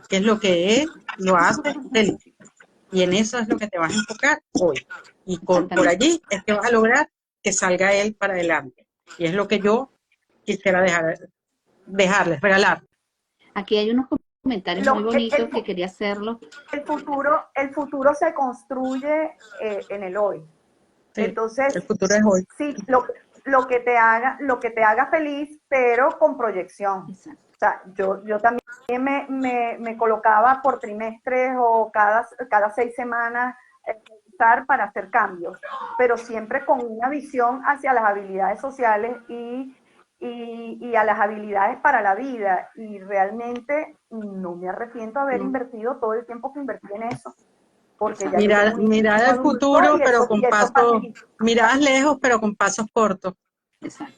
Speaker 2: ¿Qué es lo que él lo hace feliz? Y en eso es lo que te vas a enfocar hoy. Y por
Speaker 1: Exactamente.
Speaker 2: allí es que vas a lograr que salga él para adelante. Y es lo que yo quisiera dejarles, regalar.
Speaker 1: Aquí hay unos comentarios muy
Speaker 3: Lo- el,
Speaker 1: bonitos
Speaker 3: el
Speaker 1: que quería hacerlos.
Speaker 3: el futuro se construye en el hoy.
Speaker 2: Sí,
Speaker 3: Entonces,
Speaker 2: el futuro es hoy.
Speaker 3: sí, lo que te haga feliz, pero con proyección.
Speaker 1: Exacto.
Speaker 3: O sea, yo también me colocaba por trimestres o cada 6 semanas para hacer cambios, pero siempre con una visión hacia las habilidades sociales y a las habilidades para la vida. Y realmente no me arrepiento de haber
Speaker 1: No,
Speaker 3: invertido todo el tiempo que invertí en eso, porque ya
Speaker 1: exacto.
Speaker 3: yo tengo un hijo
Speaker 2: Mirar al
Speaker 3: adulto
Speaker 2: futuro,
Speaker 3: y
Speaker 2: pero
Speaker 3: eso,
Speaker 2: con
Speaker 3: y eso
Speaker 2: pasos,
Speaker 3: facilita.
Speaker 2: miradas lejos, pero con pasos cortos.
Speaker 1: Exacto.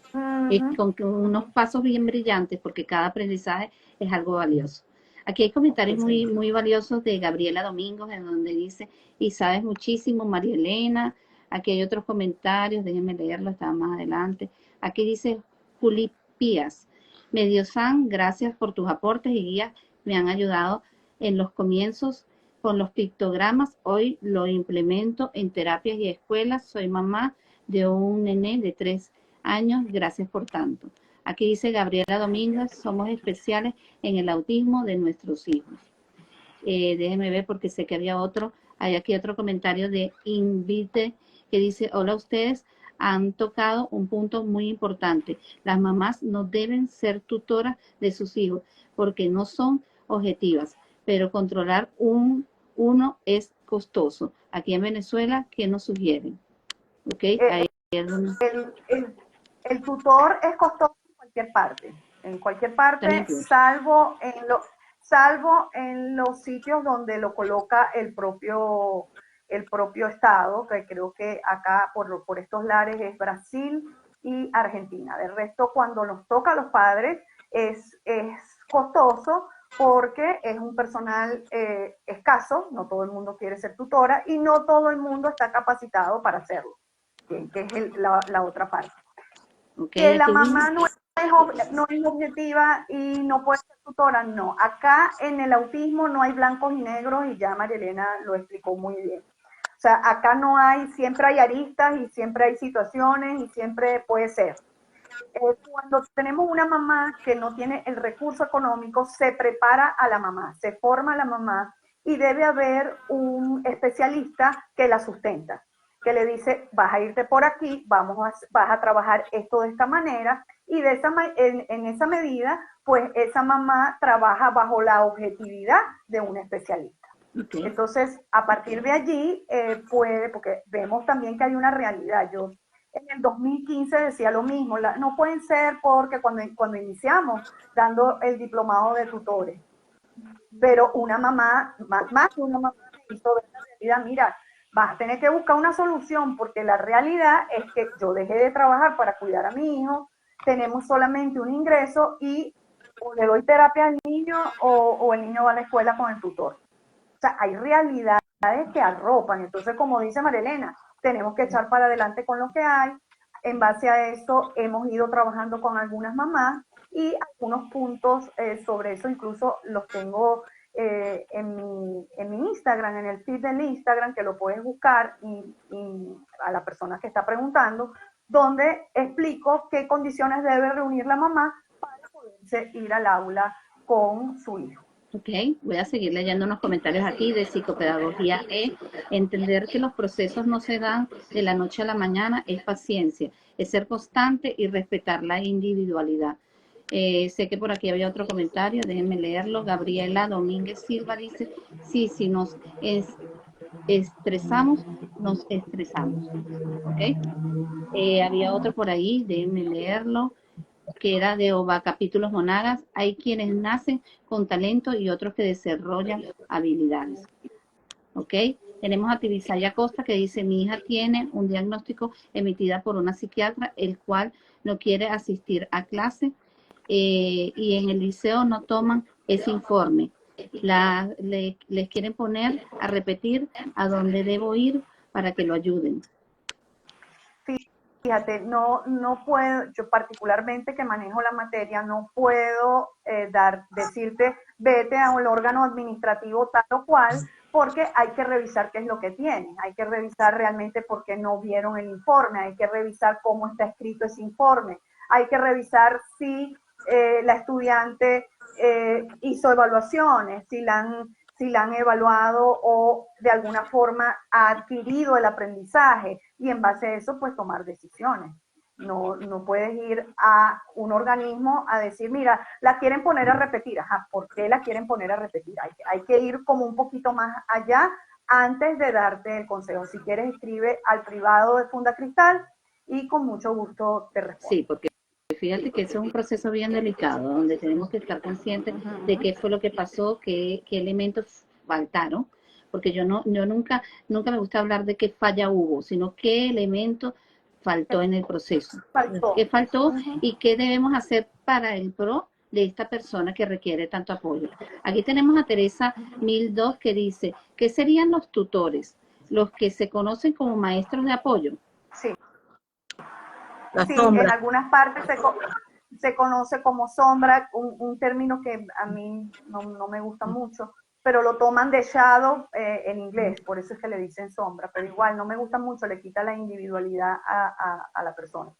Speaker 1: Y
Speaker 3: Ujú.
Speaker 1: con unos pasos bien brillantes, porque cada aprendizaje es algo valioso. Aquí hay comentarios
Speaker 3: Sí, señor.
Speaker 1: muy valiosos de Gabriela Domingos, en donde dice, y sabes muchísimo, María Elena. Aquí hay otros comentarios, déjenme leerlo, está más adelante. Aquí dice Juli Pías, Medio San, gracias por tus aportes y guías, me han ayudado en los comienzos con los pictogramas. Hoy lo implemento en terapias y escuelas. Soy mamá de un nené de 3 años, gracias por tanto. Aquí dice Gabriela Domínguez, somos especiales en el autismo de nuestros hijos. Déjenme ver porque sé que había otro, hay aquí otro comentario de Invite que dice, hola, ustedes han tocado un punto muy importante. Las mamás no deben ser tutoras de sus hijos porque no son objetivas, pero controlar uno es costoso. Aquí en Venezuela, ¿qué nos sugieren? ¿Ok?
Speaker 3: Eh,
Speaker 1: Ahí hay algunos,
Speaker 3: el, el, el tutor es costoso en cualquier parte,
Speaker 1: también pienso.
Speaker 3: salvo en los sitios donde lo coloca el propio Estado, que creo que acá por estos lares es Brasil y Argentina. De resto, cuando nos toca a los padres, es costoso porque es un personal escaso, no todo el mundo quiere ser tutora y no todo el mundo está capacitado para hacerlo, que es la otra parte.
Speaker 1: Ok,
Speaker 3: Que la
Speaker 1: aquí
Speaker 3: mamá no es objetiva y no puede ser tutora, no. Acá en el autismo no hay blancos y negros y ya María Elena lo explicó muy bien. O sea, acá no hay, siempre hay aristas y siempre hay situaciones y siempre puede ser. Cuando tenemos una mamá que no tiene el recurso económico, se prepara a la mamá, se forma a la mamá y debe haber un especialista que la sustenta, que le dice, vas a irte por aquí, vas a trabajar esto de esta manera y en esa medida, pues esa mamá trabaja bajo la objetividad de un especialista.
Speaker 1: okay.
Speaker 3: Entonces, a partir de allí, porque vemos también que hay una realidad. Yo en el 2015 decía lo mismo, no pueden ser porque cuando iniciamos dando el diplomado de tutores, pero una mamá, más de una mamá me hizo ver la realidad, mira, vas a tener que buscar una solución porque la realidad es que yo dejé de trabajar para cuidar a mi hijo, tenemos solamente un ingreso y o le doy terapia al niño o el niño va a la escuela con el tutor. sea, hay realidades que arropan. Entonces, como dice Marilena, tenemos que echar para adelante con lo que hay. En base a eso, hemos ido trabajando con algunas mamás y algunos puntos sobre eso incluso los tengo en mi Instagram, en el feed del Instagram, que lo puedes buscar y a la persona que está preguntando, donde explico qué condiciones debe reunir la mamá para poderse ir al aula con su hijo.
Speaker 1: Ok, voy a seguir leyendo unos comentarios aquí de psicopedagogía E. Entender que los procesos no se dan de la noche a la mañana es paciencia, es ser constante y respetar la individualidad. Sé que por aquí había otro comentario, déjenme leerlo. Gabriela Domínguez Silva dice, sí, si nos estresamos, nos estresamos. ¿Ok? Había otro por ahí, déjenme leerlo, que era de OVA Capítulos Monagas. Hay quienes nacen con talento y otros que desarrollan habilidades. ¿Ok? Tenemos a Tibisaya Costa que dice, mi hija tiene un diagnóstico emitida por una psiquiatra, el cual no quiere asistir a clase y en el liceo no toman ese informe. Les quieren poner a repetir a dónde debo ir para que lo ayuden.
Speaker 3: Fíjate, no puedo, yo particularmente que manejo la materia, no puedo decirte, vete a un órgano administrativo tal o cual, porque hay que revisar qué es lo que tienen, hay que revisar realmente por qué no vieron el informe, hay que revisar cómo está escrito ese informe, hay que revisar si la estudiante hizo evaluaciones, si la han evaluado o de alguna forma ha adquirido el aprendizaje y en base a eso pues tomar decisiones. No puedes ir a un organismo a decir, mira, la quieren poner a repetir. Ajá, ¿por qué la quieren poner a repetir? Hay que ir como un poquito más allá antes de darte el consejo. Si quieres, escribe al privado de Funda Cristal y con mucho gusto te respondo.
Speaker 1: Sí, porque fíjate que eso es un proceso bien delicado, donde tenemos que estar conscientes de qué fue lo que pasó, qué elementos faltaron, porque yo nunca me gusta hablar de qué falla hubo, sino qué elemento faltó en el proceso. ¿Qué faltó y qué debemos hacer para el pro de esta persona que requiere tanto apoyo? Aquí tenemos a Teresa 1002 que dice, ¿qué serían los tutores? Los que se conocen como maestros de apoyo.
Speaker 3: Sí. Sí, en algunas partes se conoce como sombra, un término que a mí no me gusta mucho, pero lo toman de shadow en inglés, por eso es que le dicen sombra, pero igual no me gusta mucho, le quita la individualidad a la persona.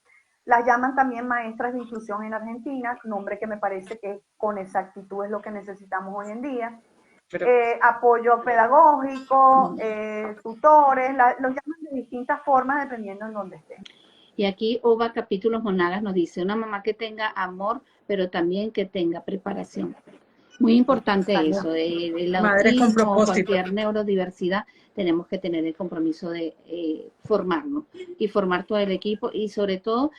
Speaker 3: Las llaman también maestras de inclusión en Argentina, nombre que me parece que con exactitud es lo que necesitamos hoy en día. Apoyo pedagógico, tutores, los llaman de distintas formas dependiendo en dónde estén.
Speaker 1: Y aquí OVA Capítulos Monagas nos dice, una mamá que tenga amor, pero también que tenga preparación. Muy importante eso, del autismo o cualquier neurodiversidad, tenemos que tener el compromiso de formarnos y formar todo el equipo y sobre todo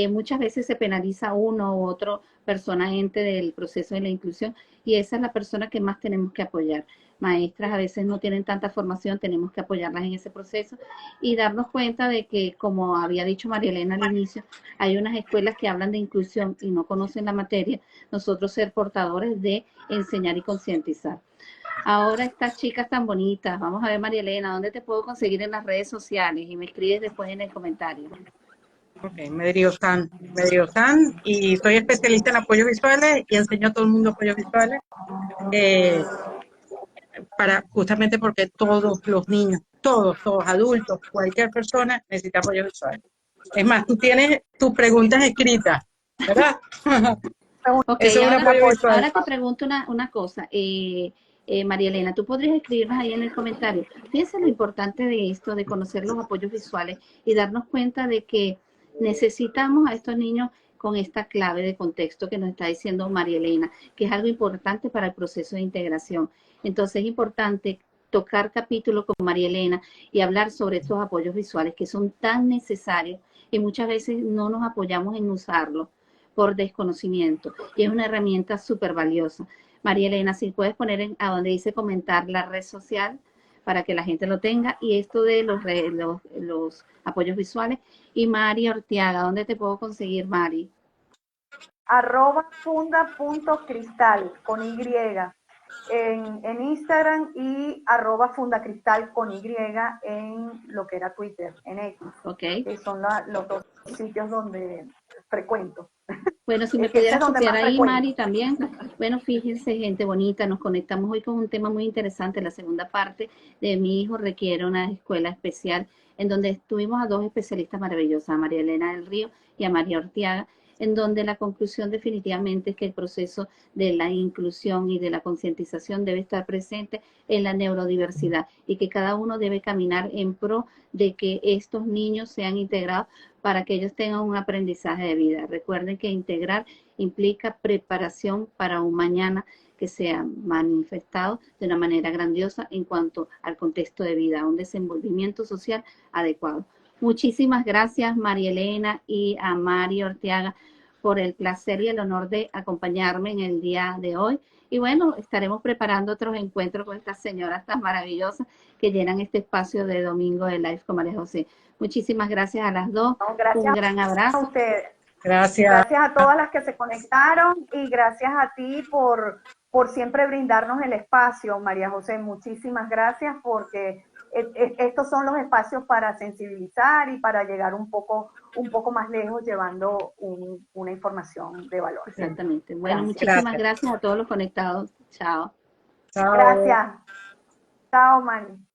Speaker 1: muchas veces se penaliza uno u otro persona ente del proceso de la inclusión y esa es la persona que más tenemos que apoyar. Maestras a veces no tienen tanta formación, tenemos que apoyarlas en ese proceso y darnos cuenta de que, como había dicho María Elena al inicio, hay unas escuelas que hablan de inclusión y no conocen la materia, nosotros ser portadores de enseñar y concientizar. Ahora estas chicas tan bonitas, vamos a ver María Elena, ¿dónde te puedo conseguir en las redes sociales? Y me escribes después en el comentario.
Speaker 2: Ok, Medriosan, y soy especialista en apoyos visuales y enseño a todo el mundo apoyos visuales, justamente porque todos los niños, todos adultos, cualquier persona necesita apoyos visuales. Es más, tú tienes tus preguntas escritas, ¿verdad?
Speaker 1: Ok, ahora te pregunto una cosa. María Elena, tú podrías escribirnos ahí en el comentario. Fíjense lo importante de esto, de conocer los apoyos visuales y darnos cuenta de que necesitamos a estos niños con esta clave de contexto que nos está diciendo María Elena, que es algo importante para el proceso de integración. Entonces es importante tocar capítulos con María Elena y hablar sobre estos apoyos visuales que son tan necesarios y muchas veces no nos apoyamos en usarlos por desconocimiento y es una herramienta súper valiosa. María Elena, si puedes poner a donde dice comentar la red social para que la gente lo tenga y esto de los apoyos visuales. Y Mari Orteaga, ¿dónde te puedo conseguir, Mari?
Speaker 3: @funda.cristal con Y. en Instagram y @fundacristal con Y en lo que era Twitter, en X,
Speaker 1: Ok.
Speaker 3: que son los dos sitios donde frecuento.
Speaker 1: Bueno, si me
Speaker 3: Ese es
Speaker 1: pudieras
Speaker 3: donde
Speaker 1: copiar
Speaker 3: más
Speaker 1: ahí,
Speaker 3: frecuento.
Speaker 1: Mari, también. Bueno, fíjense, gente bonita, nos conectamos hoy con un tema muy interesante. La segunda parte de Mi hijo requiere una escuela especial, en donde tuvimos a dos especialistas maravillosas, a María Elena del Río y a María Ortiaga, en donde la conclusión definitivamente es que el proceso de la inclusión y de la concientización debe estar presente en la neurodiversidad y que cada uno debe caminar en pro de que estos niños sean integrados para que ellos tengan un aprendizaje de vida. Recuerden que integrar implica preparación para un mañana que sea manifestado de una manera grandiosa en cuanto al contexto de vida, a un desenvolvimiento social adecuado. Muchísimas gracias, María Elena y a Mari Orteaga, por el placer y el honor de acompañarme en el día de hoy. Y bueno, estaremos preparando otros encuentros con estas señoras tan maravillosas que llenan este espacio de Domingo de Live con María José. Muchísimas gracias a las dos.
Speaker 3: No,
Speaker 1: Un
Speaker 3: gracias
Speaker 1: gran
Speaker 3: a
Speaker 1: abrazo.
Speaker 3: ustedes.
Speaker 2: Gracias.
Speaker 3: Gracias a todas las que se conectaron y gracias a ti por siempre brindarnos el espacio, María José. Muchísimas gracias porque estos son los espacios para sensibilizar y para llegar un poco más lejos llevando una información de valor.
Speaker 1: Exactamente. Bueno,
Speaker 3: Gracias.
Speaker 1: muchísimas gracias a todos los conectados. Chao.
Speaker 2: Chao.
Speaker 3: Gracias. Chao, Mani.